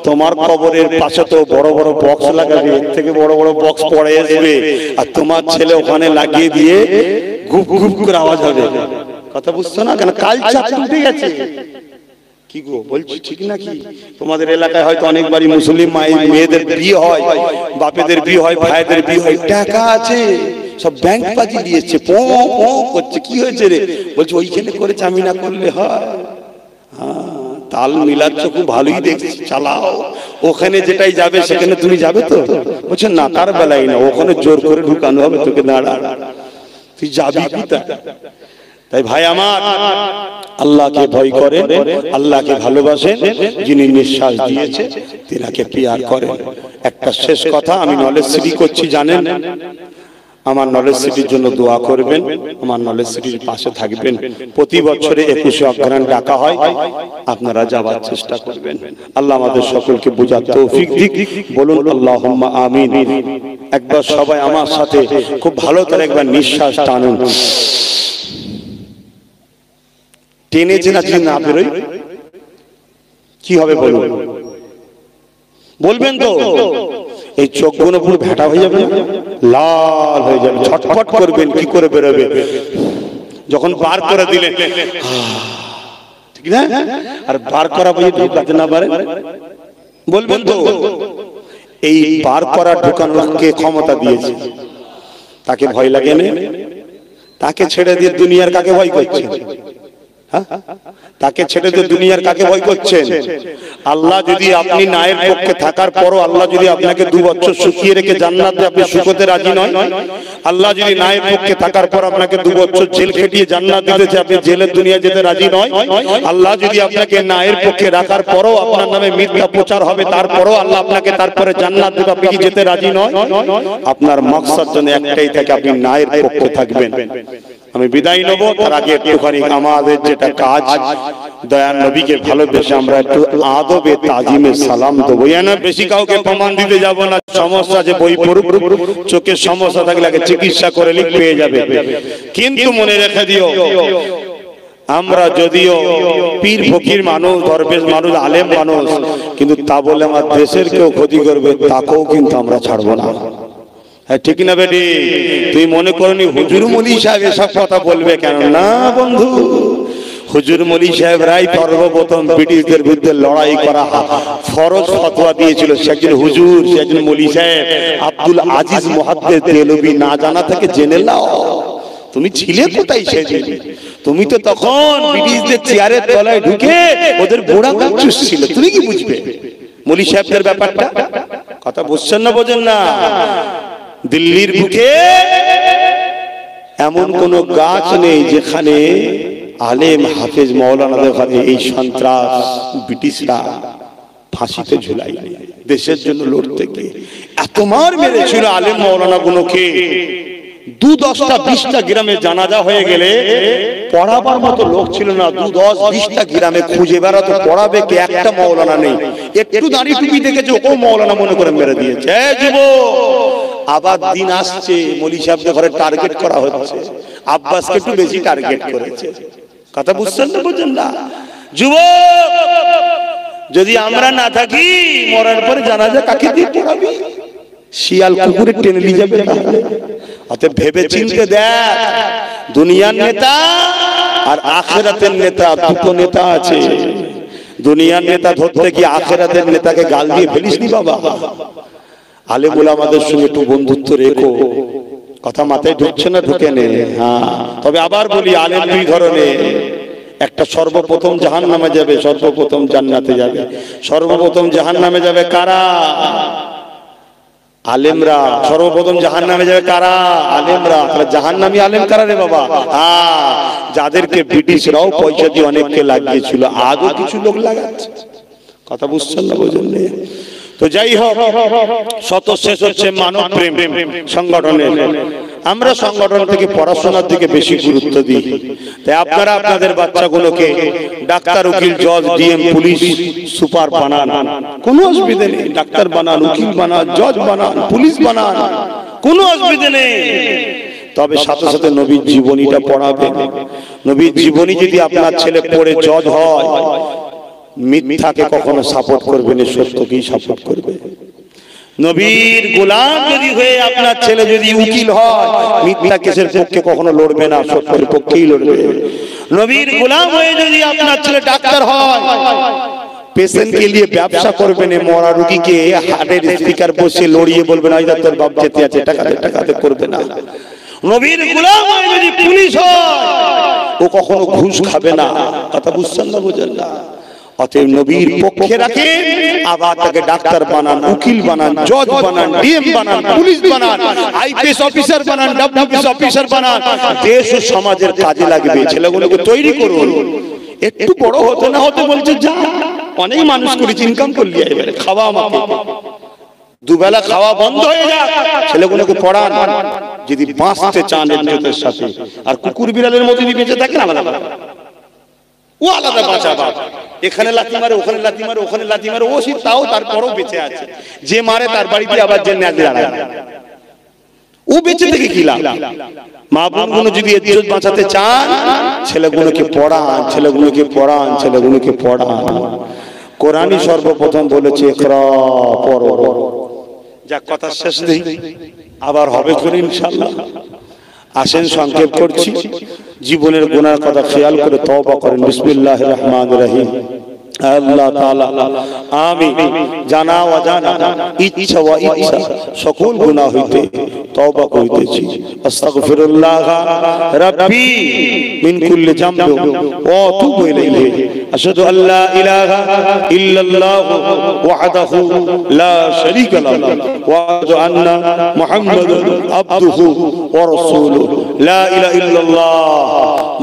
তোমার কবরের পাশে তো বড় বড় বক্স লাগাবে, এর থেকে বড় বড় বক্স পড়ে আসবে, আর তোমার ছেলে ওখানে লাগিয়ে দিয়ে গুপ গুপ করে আওয়াজ হবে। কথা বুঝছো না? কেন? কালচার উঠে গেছে। কি গো বলছি ঠিক নাকি? তোমাদের এলাকায় হয়তো অনেকবারই মুসলিম মেয়েদের বিয়ে হয়, বাপেদের বিয়ে হয়, ভাইদের বিয়ে হয়, টাকা আছে, সব ব্যাংক পাজি দিয়েছে, পো পো করছে। কি হয়েছে রে? বলছে ওইখানে করেছে, আমি না করলে হয়? তাল মিলাচ্ছ, খুব ভালোই দেখছি, চালাও। ওখানে যেটাই যাবে সেখানে তুমি যাবে তো? বলছে না, তার বেলায় না, ওখানে জোর করে ঢুকানো হবে তোকে, দাঁড়া। তুই যাবি কোথায়? তাই ভাই আমার, আল্লাহকে ভয় করেন, আল্লাহকে ভালোবাসেন, যিনি নিঃশ্বাস দিয়েছে তিনাকে পিয়ার করেন। একটা শেষ কথা, আমি নলেজ সিটি করছি জানেন, আমার নলেজ সিটির জন্য দোয়া করবেন, আমার নলেজ সিটির পাশে থাকবেন। প্রতি বছরে 21শে অগ্রহায়ণ ডাকা হয়, আপনারা যাওয়ার চেষ্টা করবেন। আল্লাহ আমাদের সকলকে বোঝার তৌফিক দিক, বলুন আল্লাহুম্মা আমিন। একবার সবাই আমার সাথে খুব ভালো করে একবার নিঃশ্বাস টানুন। টেনেছে না, যদি না বেরোই কি হবে বলুন? বলবেন তো? এই চোখগুলো পুরো ভেটা হয়ে যাবে, লাল হয়ে যাবে, ছটফট করবেন, কি করে বেরোবে? যখন বার করে দিলেন, ঠিক না? আর বার করা বই ঢুকাতে না পারেন, বলবেন তো? এই বার করা ঢুকানোর কে ক্ষমতা দিয়েছে? তাকে ভয় লাগে না? তাকে ছেড়ে দিয়ে দুনিয়ার কাকে ভয় করছে? তাকে ছেড়ে দিয়ে দুনিয়ার কাকে ভয় করছেন? আল্লাহ যদি আপনি নায়ের পক্ষে থাকার পরও আল্লাহ যদি আপনাকে 2 বছর শুকিয়ে রেখে জান্নাতে আপনি সুখতে রাজি নয়, আল্লাহ যদি নায়ের পক্ষে থাকার পর আপনাকে 2 বছর জেল খেটিয়ে জান্নাত দিতেছে, আপনি জেলের দুনিয়া যেতে রাজি নয়, আল্লাহ যদি আপনাকে নায়ের পক্ষে রাখার পরও আপনার নামে মিথ্যা প্রচার হবে, তারপরও আল্লাহ আপনাকে তারপরে জান্নাত দেবে, আপনি কি যেতে রাজি নয়? আপনার মাকসাদ যেন একটাই থাকে, আপনি নায়ের পক্ষে থাকবেন। আমি বিদায় নেব, তার আগে একটুখানি আমাদের যেটা কাজ, দয়ার নবীকে ভালোবেসে আমরা একটু আদবে তাজিমে সালাম দেবো। না বেশি কাউকে প্রমাণ দিতে যাব না, সমস্যা আছে বই পড়ুক, চোখের সমস্যা থাকলে আগে চিকিৎসা করে লিখ পেয়ে যাবে। কিন্তু মনে রেখে দিও, আমরা যদিও পীর ফকির মানুষ, দরবেশ মানুষ, আলেম মানুষ, কিন্তু তা বলে আমার দেশের কেউ ক্ষতি করবে তাকেও কিন্তু আমরা ছাড়বো না। ঠিক না বেটি? তুই মনে করনি হুজুর মলি সাহেব এসব কথা বলবে কেন? না বন্ধু, হুজুর মলি সাহেবরাই সর্বপ্রথম ব্রিটিশদের বিরুদ্ধে লড়াই করা ফরজ ফতোয়া দিয়েছিল। সে একজন হুজুর, সে একজন মলি সাহেব, আব্দুল আজিজ মুহাদ্দিস দেলভি। না জানা থেকে জেনে নাও, তুমি ছিলে কোথায় সেদিন? তুমি তো তখন ব্রিটিশদের চেয়ারের তলায় ঢুকে ওদের গোড়া চুষছিলে, তুমি কি বুঝবে মলি সাহেবদের ব্যাপারটা? কথা বুঝছেন না, বোঝেন না? দিল্লির বুকে এমন কোন গাছ নেই যেখানে আলেম হাফেজ মাওলানাদের ঘরে এই সন্ত্রাস ব্রিটিশরা ফাঁসিতে ঝুলাই দেশের জন্য লড়তে গিয়ে এত মার মেরেছিল আলেম মাওলানা গুলোকে। 2-10টা 20টা গ্রামে জানাজা হয়ে গেলে পড়াবার মতো লোক ছিল না। 2-10-20টা গ্রামে খুঁজে বেড়াতো, পড়াবে কে? একটা মাওলানা নেই। একটু দাড়ি টুপি দেখেছে, ও মাওলানা মনে করে মেরে দিয়েছে। আবার দিন আসছে, মলি সাহেবদের ঘরে টার্গেট করা হচ্ছে, আব্বাসকে একটু বেশি টার্গেট করেছে। কথা বুঝছেন না, বুঝছেন না? যুবক, যদি আমরা না থাকি, মরার পরে জানাজা কাকে দিয়ে পড়াবি? শিয়াল কুকুরে টেনে নিয়ে যাবে। অতএব ভেবে চিন্তে দেখ, দুনিয়ার নেতা আর আখিরাতের নেতা, দুটো নেতা আছে। দুনিয়ার নেতা ধরতে গিয়ে আখিরাতের নেতাকে গাল দিয়ে ফেলিস নি বাবা। আলেম ওলামাদের সঙ্গে একটু বন্ধুত্ব রেখো। কথা মাথায় ঢুকছে না? ঢুকে নে। হ্যাঁ, তবে আবার বলি, আলেম 2 ধরনের। একটা সর্বপ্রথম জাহান্নামে যাবে, সর্বপ্রথম জান্নাতে যাবে। সর্বপ্রথম জাহান্নামে যাবে কারা? আলেমরা। সর্বপ্রথম জাহান্নামে যাবে কারা? আলেমরা। তাহলে জাহান্নামী আলেম কারা রে বাবা? হ্যাঁ, যাদেরকে ব্রিটিশরাও পয়সা দিয়ে অনেককে লাগিয়েছিল, আজও কিছু লোক লাগাচ্ছে। কথা বুঝছেন না, বোঝেন না? তো যাই হোক, শত শেষ হচ্ছে মানব প্রেম সংগঠনের। আমরা সংগঠন থেকে পড়াশোনার দিকে বেশি গুরুত্ব দিই। তাই আপনারা আপনাদের বাচ্চাগুলোকে ডাক্তার, উকিল, জজ, ডিএম, পুলিশ, সুপার বানান, কোনো অসুবিধা নেই। ডাক্তার বানান, উকিল বানান, জজ বানান, পুলিশ বানান, কোনো অসুবিধা নেই। তবে সাথে সাথে নবীর জীবনীটা পড়াবেন। নবীর জীবনী যদি আপনার ছেলে পড়ে জজ হয়, মিথ্যাকে কখনো সাপোর্ট করবে না, সত্যকেই সাপোর্ট করবে। নবীর গোলাম যদি হয়ে আপনার ছেলে যদি উকিল হয়, মিথ্যা কেসের পক্ষে কখনো লড়বে না, সত্যের পক্ষেই লড়বে। নবীর গোলাম হয়ে যদি আপনার ছেলে ডাক্তার হয়, পেশেন্টকে নিয়ে ব্যবসা করবে না, মরা রোগীকে হার্টের স্পিকার বসে লড়িয়ে বলবে না তোর বাপ যেতে আছে, টাকাতে করবে না। নবীর গোলাম হয়ে যদি পুলিশ হয়, ও কখনো ঘুষ খাবে না। কথা বুঝছেন না, বুঝেন না? অতএব নবীর পক্ষে রাখেন, আবার তাকে ডাক্তার বানান, উকিল বানান, জজ বানান, ডিএম বানান, পুলিশ বানান, আইপিএস অফিসার বানান, ডব্লিউবিসি অফিসার বানান, দেশ ও সমাজের কাজে লাগবে। ছেলেগুলোকে তৈরি করুন। একটু বড় হতে না হতে বলছে যা, অনেক মানুষ করেছি, ইনকাম করলি, এবারে খাওয়া আমাকে, দুবেলা খাওয়া বন্ধ হয়ে যাক, ছেলেগুলোকে পড়ান যদি বাঁচতে চান ইজ্জতের সাথে। আর কুকুর বিড়ালের মতো যদি বেঁচে থাকেন আলাদা, ও আলাদা বাঁচাবা। এখানে লাথি মারে, ওখানে লাথি মারে, ওখানে লাথি মারে, ও সে তাও তারপরও বেঁচে আছে। যে মারে তার বাড়িতে আবার যে ন্যাজে দাঁড়ায়, ও বেঁচে থেকে কি লাভ? মা বোনগুলো যদি ইজ্জত বাঁচাতে চান, ছেলেগুলোকে পড়ান, ছেলেগুলোকে পড়ান, ছেলেগুলোকে পড়ান। কোরআনই সর্বপ্রথম বলেছে ইকরা পড়ো। যা কথা শেষ নেই, আবার হবে করে ইনশাআল্লাহ। আসেন সংক্ষেপ করছি, জীবনের গুনার কথা খেয়াল করে তওবা করেন। বিসমিল্লাহির রহমানির রহিম। আল্লাহ তাআলা আমি জানা অজানা, ইচ্ছা ও ইচ্ছা সকল গুনাহ হইতে তওবা করিতেছি। আস্তাগফিরুল্লাহ রাব্বি মিন কুল্লি যামবি ওয়া আতুবু ইলাইহি। আশহাদু আল্লা ইলাহা ইল্লাল্লাহ ওয়াহদাহু লা শারীকা লাহু ওয়া আশহাদু আন্না মুহাম্মাদান আবদুহু ওয়া রাসূলুহু। লা ইলাহা ইল্লাল্লাহ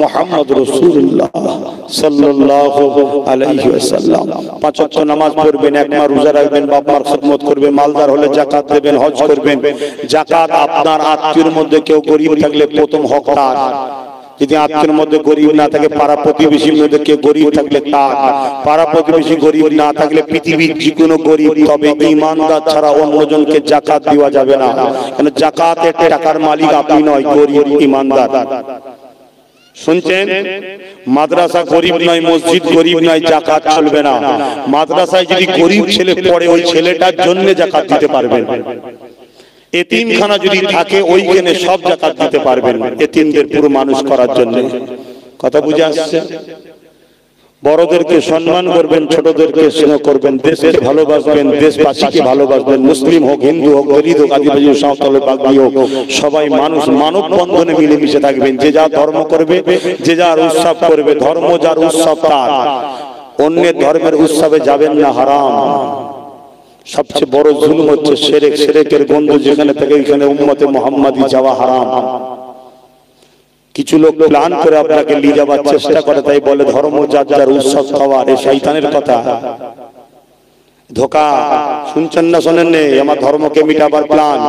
মুহাম্মাদুর রাসূলুল্লাহ সাল্লাল্লাহু আলাইহি ওয়াসাল্লাম। পাঁচ ওয়াক্ত নামাজ পড়বেন, এক মাস রোজা রাখবেন, বাপ মার খিদমত করবেন, মালদার হলে যাকাত দেবেন, হজ করবেন। যাকাত আপনার আত্মীয়ের মধ্যে কেউ গরিব থাকলে প্রথম হক তার। যদি আত্মীয়ের মধ্যে গরিব না থাকে, পাড়া প্রতিবেশীর মধ্যে কেউ গরিব থাকলে তার। পাড়া প্রতিবেশী গরিব না থাকলে পৃথিবীর যে কোনো গরিব, তবে ঈমানদার ছাড়া অন্যজনকে যাকাত দেওয়া যাবে না। কারণ যাকাতের টাকার মালিক আপনি নয়, গরিব ঈমানদার। শুনছেন? মাদ্রাসা গরিব নয়, মসজিদ গরিব নয়, যাকাত চলবে না। মাদ্রাসায় যদি গরিব ছেলে পড়ে, ওই ছেলেটার জন্য যাকাত দিতে পারবেন। এতিমখানা যদি থাকে, ওইখানে সব যাকাত দিতে পারবেন, এতিমদের পুরো মানুষ করার জন্য। কথা বুঝে আসছে? বড়দেরকে সম্মান করবেন, ছোটদেরকে স্নেহ করবেন, দেশকে ভালোবাসবেন, দেশবাসীকে ভালোবাসবেন। মুসলিম হোক, হিন্দু হোক, দলিত হোক, আদিবাসী হোক, সাঁওতাল হোক, বাগদি হোক, সবাই মানুষ, মানব বন্ধনে মিলেমিশে থাকবেন। যে যা ধর্ম করবে, যে যার উৎসব করবে, ধর্ম যার উৎসব তার। অন্যের ধর্মের উৎসবে যাবেন না, হারাম। সবচেয়ে বড় জুলুম হচ্ছে শিরক। শিরকের গন্ধ যেখানে থাকে, ওইখানে উম্মতে মুহাম্মাদি যাওয়া হারাম। কিছু লোক প্ল্যান করে আপনাকে নিয়ে যাওয়ার চেষ্টা করে, তাই বলে ধর্ম যার যার উৎসব খাওয়ার। এই শয়তানের কথা, ধোকা। শুনছেন না শোনেন নেই? আমার ধর্মকে মিটাবার প্ল্যান,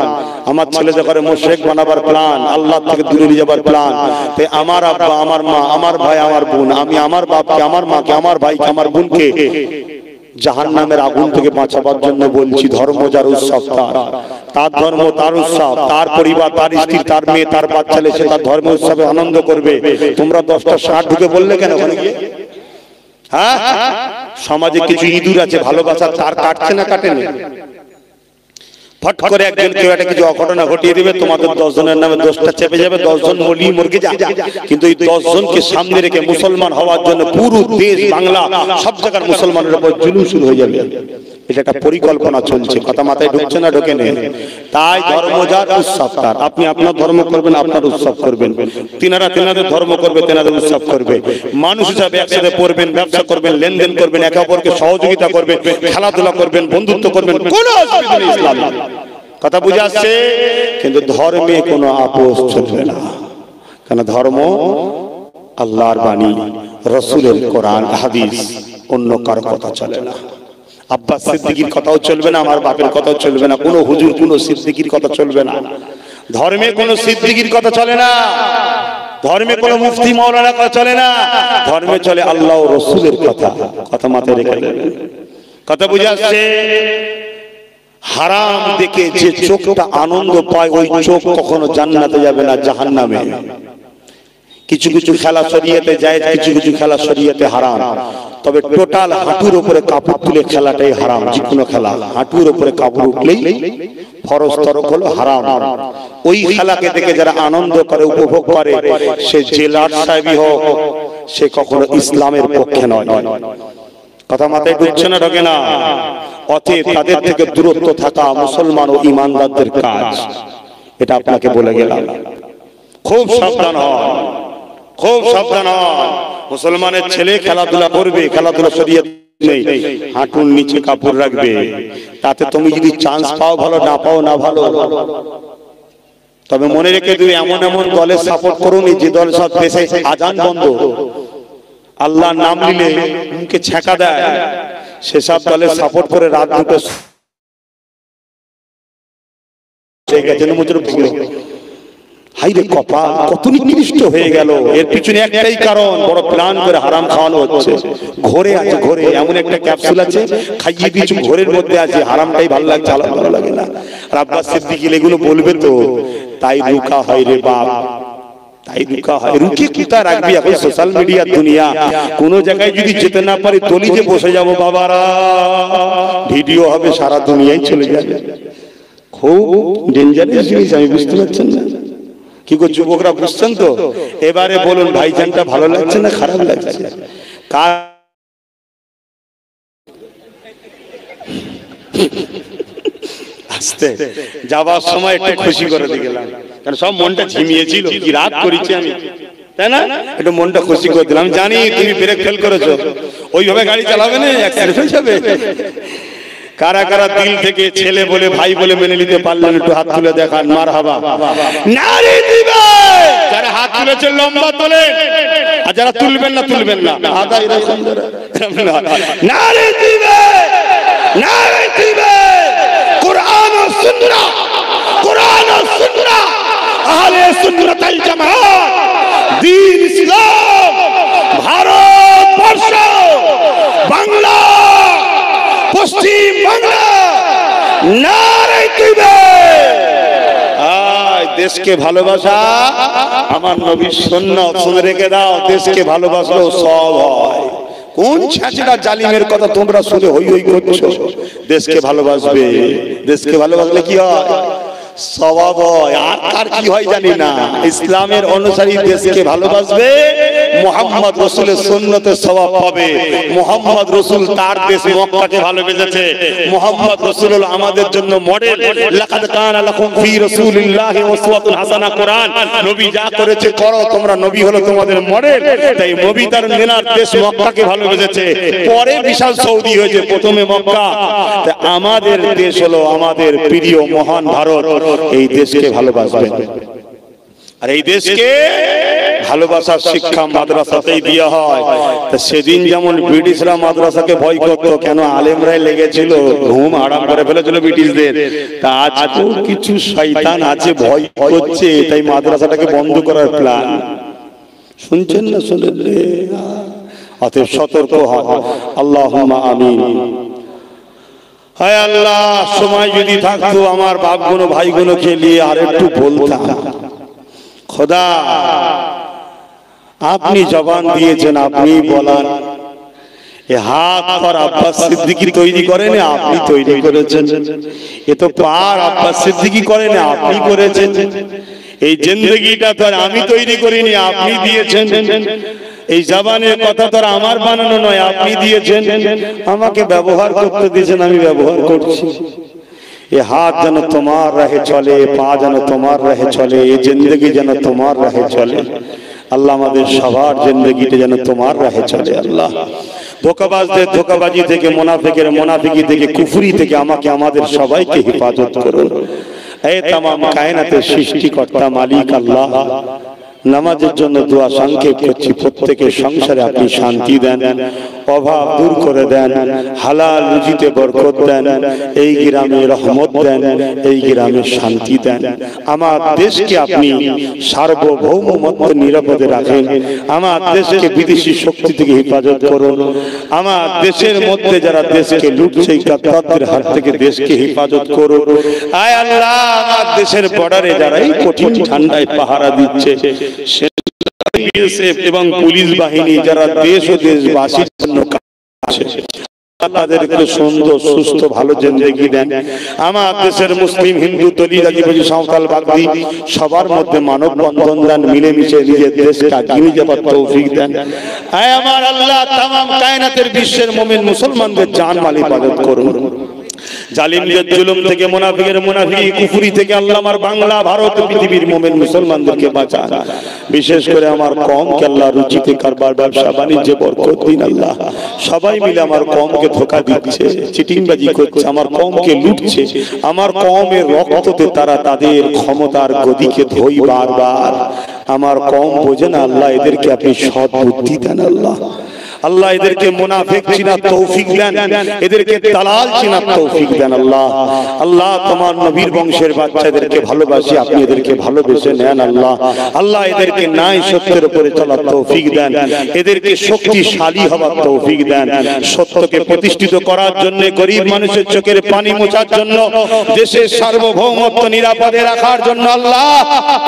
আমার ছেলেদের করে মুশরিক বানাবার প্ল্যান, আল্লাহ থেকে দূরে নিয়ে যাবার প্ল্যান। তাই আমার আব্বা, আমার মা, আমার ভাই, আমার বোন, আমি আমার বাপকে, আমার মাকে, আমার ভাইকে, আমার বোনকে জাহান্নামের আগুন থেকে বাঁচাবার জন্য বলছি, ধর্ম যার উৎসব তার, তার ধর্ম তার উৎসব, তার পরিবার, তার স্ত্রী, তার মেয়ে, তার বাচ্চা লেছে তার ধর্ম উৎসবে আনন্দ করবে। তোমরা 10টা ষাট ঢুকে বললে কেন? হ্যাঁ, সমাজে কিছু ইঁদুর আছে, ভালোবাসার তার কাটছে না, কাটেনি। ফট করে একজন কেউ একটা কিছু অঘটনা ঘটিয়ে দিবে, তোমাদের 10 জনের নামে দোষটা চেপে যাবে, 10 জন মরিয়ে মরকে যা। কিন্তু এই 10 জনকে সামনে রেখে মুসলমান হওয়ার জন্য পুরো দেশ, বাংলা, সব জায়গার মুসলমানের উপর জুলুম শুরু হয়ে যাবে। এটা একটা পরিকল্পনা চলছে। কথা মাথায় ঢুকছে না? ঢোকে নেই। তাই ধর্ম যার উৎসব তার। আপনি আপনার ধর্ম করবেন, আপনার উৎসব করবেন। তিনারা তিনাদের ধর্ম করবে, তিনাদের উৎসব করবে। মানুষ হিসাবে একসাথে পড়বেন, ব্যবসা করবেন, লেনদেন করবেন, একে অপরকে সহযোগিতা করবেন, খেলাধুলা করবেন, বন্ধুত্ব করবেন, কোনো অসুবিধা নেই ইসলামে। কথা বুঝে আসছে? কিন্তু ধর্মে কোনো আপোষ চলবে না। কারণ ধর্ম আল্লাহর বাণী, রাসূলের কোরআন হাদিস, অন্য কারো কথা চলে না। আব্বাস সিদ্দিকীর কথাও চলবে না, আমার বাপের কথাও চলবে না, কোনো হুজুর, কোনো সিদ্দিকীর কথা চলবে না। ধর্মে কোনো সিদ্দিকীর কথা চলে না, ধর্মে কোনো মুফতি মাওলানার কথা চলে না। ধর্মে চলে আল্লাহ ও রাসূলের কথা। কথা মাথায় রেখে দেবেন। কথা বুঝে আসছে? হারাম দেখে যে চোখটা আনন্দ পায়, ওই চোখ কখনো জান্নাতে যাবে না, জাহান্নামে। কিছু কিছু খেলা শরীয়তে জায়েজ, কিছু কিছু খেলা শরীয়তে হারাম। তবে টোটাল হাঁটুর উপরে কাপড় তুলে খেলাটাই হারাম। যে কোনো খেলা হাঁটুর উপরে কাপড় উঠলেই ফরজ তরক হলো হারাম। ওই খেলাকে দেখে যারা আনন্দ করে, উপভোগ করে, সে জেলার সাহেবই হোক, সে কখনো ইসলামের পক্ষে নয়। কথা মাথায় ঢুকছে না? ঢোকে না? অতএব তাদের থেকে দূরত্ব থাকা মুসলমান ও ঈমানদারদের কাজ। এটা আপনাকে বলে গেলাম। খুব সাবধান হন, খুব সাবধান হন। মুসলমানের ছেলে খেলাধুলা করবে, খেলাধুলা শরীয়ত নেই, হাঁটুর নিচে কাপড় রাখবে। তাতে তুমি যদি চান্স পাও ভালো, না পাও না ভালো। তবে মনে রেখে তুই এমন এমন দলের সাপোর্ট করুনি যে দল সব দেশে আজান বন্ধ, আল্লাহর নাম নিলে মুখে ছ্যাঁকা দেয়, সেসব দলের সাপোর্ট করে রাত দুটো হাইরে কপাল কত নিকৃষ্ট হয়ে গেল। এর পিছনে একটাই কারণ, বড় প্ল্যান করে হারাম খাওয়ানো হচ্ছে। ঘরে আছে, ঘরে এমন একটা ক্যাপসুল আছে, খাইয়ে দিয়েছে, ঘরের মধ্যে আছে, হারামটাই ভালো লাগছে, আলাদা ভালো লাগে না। আর আব্বাস সিদ্দিকী এগুলো বলবে তো, তাই রুখা হয় রে বাপ, তাই রুখা হয়। রুখে কোথায় রাখবি? এখন সোশ্যাল মিডিয়ার দুনিয়া, কোন জায়গায় যদি যেতে না পারি তলিতে বসে যাবো বাবারা, ভিডিও হবে, সারা দুনিয়ায় চলে যাবে। খুব ডেঞ্জারাস জিনিস, আমি বুঝতে পারছেন না কি গো যুবকরা, বুঝছেন তো? এবারে বলুন ভাইজানটা ভালো লাগছে না খারাপ লাগছে? কার আসতে যাবার সময় একটু খুশি করে দিয়ে গেলাম, কারণ সব মনটা ঝিমিয়েছিল, কি রাত করেছি আমি, তাই না? একটু মনটা খুশি করে দিলাম। জানি তুমি ব্রেক ফেল করেছো, ওইভাবে গাড়ি চালাবে না, অ্যাক্সিডেন্ট হয়ে যাবে। কারা কারা দিল থেকে ছেলে বলে ভাই বলে মেনে নিতে পারলেন একটু হাত তুলে দেখান। মারহাবা। নারী দিবে যারা হাত তুলেছে লম্বা তোলেন, আর যারা তুলবেন না তুলবেন না, আদা এরকম নারী দিবে, নারী দিবে। কুরআন ও সুন্নাহ, কুরআন ও সুন্নাহ, আহলে সুন্নাত ওয়াল জামাত, দ্বীন ইসলাম, ভারতবর্ষ, বাংলা, পশ্চিম বাংলা, নারে দিবে। দেশকে ভালোবাসা আমার নবীর সুন্নাত, শুনে রেখে দাও। দেশকে ভালোবাসলেও সব হয়। কোন ছাঁচড়া জালিমের কথা তোমরা শুনে হই হই করছো? দেশকে ভালোবাসবে, দেশকে ভালোবাসলে কি হয়? সওয়াব হয়। আর তার কি হয় জানি না। ইসলামের অনুসারী দেশকে ভালোবাসবে, মুহাম্মদ রাসূলের সুন্নতের সওয়াব পাবে। মুহাম্মদ রাসূল তার দেশ মক্কাকে ভালোবেসেছে। মুহাম্মদ রাসূল হলো আমাদের জন্য মডেল। লাকাদ কানা লাকুম ফি রাসূলিল্লাহি উসওয়াতুন হাসানাহ। কোরআন নবী যা করেছে করো, তোমরা নবী হলো তোমাদের মডেল। তাই নবী তার নেনার দেশ মক্কাকে ভালোবেসেছে, পরে বিশাল সৌদি হয়েছে, প্রথমে মক্কা। তাই আমাদের দেশ হলো আমাদের প্রিয় মহান ভারত। এই দেশকে ভালোবাসবেন, আর এই দেশকে ভালোবাসার শিক্ষা মাদ্রাসাতেই দেওয়া হয়। তা সেদিন যেমন ব্রিটিশরা মাদ্রাসাকে ভয় করত, কেন আলেমরাই লেগেছিল, ঘুম আরাম করে ফেলেছিল ব্রিটিশদের। তা আজও কিছু শয়তান আছে, ভয় করছে, তাই মাদ্রাসাটাকে বন্ধ করার প্ল্যান। শুনছেন না? শুনলেন? অতএব সতর্ক হন। আল্লাহুম্মা আমিন। হায় আল্লাহ, সময় যদি থাকতো আমার বাপগুলো ভাইগুলোকে নিয়ে আর একটু বলতাম। খোদা, আপনি জবান দিয়েছেন, আপনি বলান। এ হাত পর আব্বাস সিদ্দিকী তৈরি করেন, আপনি তৈরি করেছেন। এ তো পার আব্বাস সিদ্দিকী করেন, আপনি করেছেন। এই জিন্দেগিটা তো আমি তৈরি করিনি, আপনি দিয়েছেন। এই জবানের কথা তো আমার বানানো নয়, আপনি দিয়েছেন। আমাকে ব্যবহার করতে দিয়েছেন, আমি ব্যবহার করছি। এ হাত যেন তোমার রাহে চলে, পা যেন তোমার রাহে চলে, এই জিন্দেগি যেন তোমার রাহে চলে। আল্লাহ আমাদের সবার জিন্দেগিটা যেন তোমার রাহে চলে। আল্লাহ ধোঁকাবাজদের ধোঁকাবাজি থেকে, মুনাফিকের মুনাফিকি থেকে, কুফরি থেকে আমাকে আমাদের সবাইকে হেফাজত করুন। এই তামাম কায়নাতের সৃষ্টিকর্তা মালিক আল্লাহ, নামাজের জন্য দোয়া সংক্ষেপ করছি। প্রত্যেকের সংসারে আপনি শান্তি দেন, অভাব দূর করে দেন, হালাল রুজিতে বরকত দেন, এই গ্রামে রহমত দেন, এই গ্রামে শান্তি দেন। আমার দেশকে আপনি সার্বভৌমত্ব নিরাপদে রাখেন। আমার দেশকে বিদেশি শক্তি থেকে হেফাজত করুন। আমার দেশের মধ্যে যারা দেশকে লুটছে, তাদের হাত থেকে দেশকে হেফাজত করুন। আয় আল্লাহ, আমার দেশের বর্ডারে যারা এই কঠিন ঠান্ডায় পাহারা দিচ্ছে, এবং পুলিশ বাহিনী যারা দেশ ও দেশবাসীর জন্য তাদেরকে সুন্দর সুস্থ ভালো জিন্দেগি দেন। আমার দেশের মুসলিম হিন্দু দলিত আদিবাসী সাঁওতাল বাগদি সবার মধ্যে মানব বন্ধন দেন, মিলেমিশে নিজের দেশকে এগিয়ে যাবার তৌফিক দেন। আয় আমার আল্লাহ, তামাম কায়নাতের বিশ্বের মুমিন মুসলমানদের জান মাল হিফাজত করুন। জালিমদের জুলুম থেকে, মুনাফিকের মুনাফিকি, কুফরি থেকে আল্লাহ আমার বাংলা, ভারত, পৃথিবীর মুমিন মুসলমানদেরকে বাঁচান। বিশেষ করে আমার কওমকে আল্লাহ রুজিতে, কারবার, ব্যবসা বাণিজ্যে বরকত দিন। আল্লাহ সবাই মিলে আমার কওমকে ধোঁকা দিচ্ছে, চিটিংবাজি করছে, আমার কওমকে লুটছে, আমার কওমের রক্ততে তারা তাদের ক্ষমতার গদিকে ধোই বারবার। আমার কওম বোঝে না আল্লাহ, এদেরকে আপনি সৎ বুদ্ধি দেন। আল্লাহ আল্লাহ এদেরকে মুনাফিক চিনার তৌফিক দেন, এদেরকে দালাল চিনার তৌফিক দেন। আল্লাহ আল্লাহ তোমার নবীর বংশের বাচ্চাদেরকে ভালোবাসি, আপনি এদেরকে ভালোবেসে নেন। আল্লাহ আল্লাহ এদেরকে ন্যায় সত্যের উপরে চলার তৌফিক দেন, এদেরকে শক্তিশালী হওয়ার তৌফিক দেন, সত্যকে প্রতিষ্ঠিত করার জন্য, গরিব মানুষের চোখের পানি মোছার জন্য, দেশের সার্বভৌমত্ব নিরাপদে রাখার জন্য আল্লাহ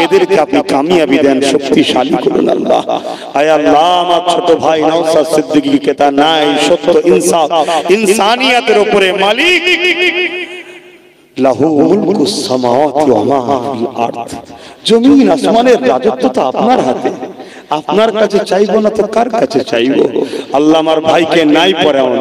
এদেরকে আপনি কামিয়াবি দেন, শক্তিশালী করুন। আল্লাহ আয় আল্লাহ আমার ছোট ভাই নওশাদ সিদ্দিকী কে তার ন্যায় সত্য ইনসাফ ইনসানিয়তের উপরে মালিক, লাহু মুলকুস সামাওয়াতি ওয়া মা ফিল আরদ, জমিন আসমানের রাজত্ব তো আপনার হাতে, আপনার কাছে চাইবো না তো কার কাছে চাইবো? আল্লাহ আমার ভাইকে নাই পরায়ণ,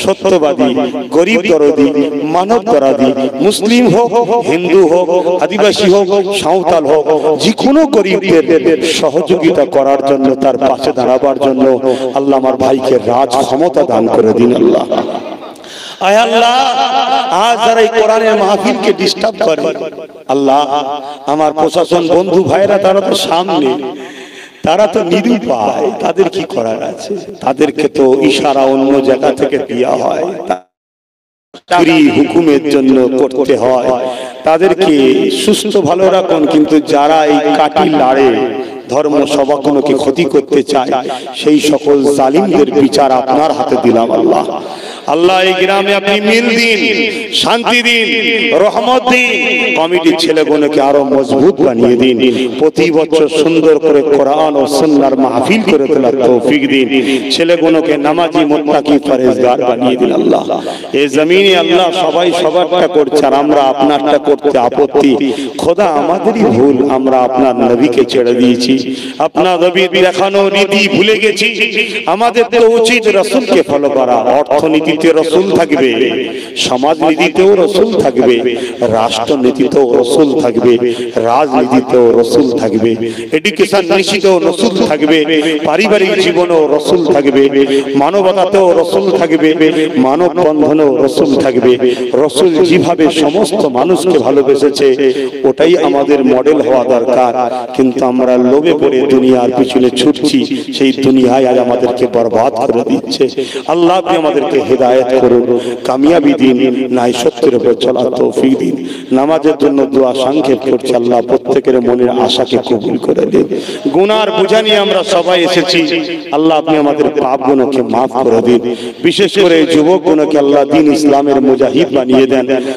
সত্যবাদী, গরিব দরদি, মানব দরদি, মুসলিম হোক, হিন্দু হোক, আদিবাসী হোক, সাঁওতাল হোক, যে কোনো গরিবদের সহযোগিতা করার জন্য, তার পাশে দাঁড়াবার জন্য আল্লাহ আমার ভাইকে রাজ ক্ষমতা দান করে দিন। আল্লাহ আয় আল্লাহ আজ যারা এই কোরআনের মাহফিলকে ডিস্টার্ব করে, আল্লাহ আমার প্রশাসন বন্ধু ভাইরা তারা তো সামনে, তারা তো নিরুপায়, তাদের কি করার আছে? তাদেরকে তো ইশারা অন্য জায়গা থেকে দেওয়া হয়, হুকুমের জন্য করতে হয়, তাদেরকে সুস্থ ভালো রাখুন। কিন্তু যারা এই কাটি লাড়ে, ধর্ম সভাগুলোকে ক্ষতি করতে চায়, সেই সকল জালিমদের বিচার আপনার হাতে দিলাম। আল্লাহ আল্লাহ এই গ্রামে আপনি মিল দিন, শান্তি দিন, রহমত দিন, কমিটির ছেলেগুলোকে আরো মজবুত বানিয়ে দিন, প্রতি বছর সুন্দর করে কোরআন ও সুন্নাহর মাহফিল করে তোলার তৌফিক দিন, ছেলেগুলোকে নামাজি, মুত্তাকি, পরহেজগার বানিয়ে দিন। আল্লাহ এই জমিনে আল্লাহ সবাই সবারটা করছে, আর আমরা আপনারটা করতে আপত্তি। খোদা আমাদেরই ভুল, আমরা আপনার নবীকে ছেড়ে দিয়েছি, আপনার নবীর দেখানো রীতি ভুলে গেছি। আমাদের তো উচিত রাসূলকে ফলো করা। অর্থনীতিতে রাসূল থাকবে, সমাজনীতিতেও রাসূল থাকবে, রাষ্ট্রনীতিতেও রাসূল থাকবে, রাজনীতিতেও রাসূল থাকবে, এডুকেশন নীতিতেও রাসূল থাকবে, পারিবারিক জীবনেও রাসূল থাকবে, মানবতাতেও রাসূল থাকবে, মানব বন্ধনেও রাসূল থাকবে। রাসূল যেভাবে সমস্ত মানুষকে ভালোবেসেছে, ওটাই আমাদের মডেল হওয়া দরকার। কিন্তু আমরা লোভে পড়ে দুনিয়ার পিছনে ছুটছি, সেই দুনিয়ায় আজ আমাদেরকে বরবাদ করে দিচ্ছে। আল্লাহ আপনি আমাদেরকে হেদায়েত করুন, কামিয়াবি দিন, ন্যায় সত্যের উপর চলার তৌফিক দিন। নামাজের জন্য দোয়া সংক্ষেপ করছি, আল্লাহ প্রত্যেকের মনের আশাকে কবুল করে দিন। গুনার বোঝা নিয়ে আমরা সবাই এসেছি, আল্লাহ আপনি আমাদের পাপগুলোকে মাফ করে দিন। বিশেষ করে যুবকগুলোকে আল্লাহ দ্বীন ইসলামের মুজাহিদ বানিয়ে দেন।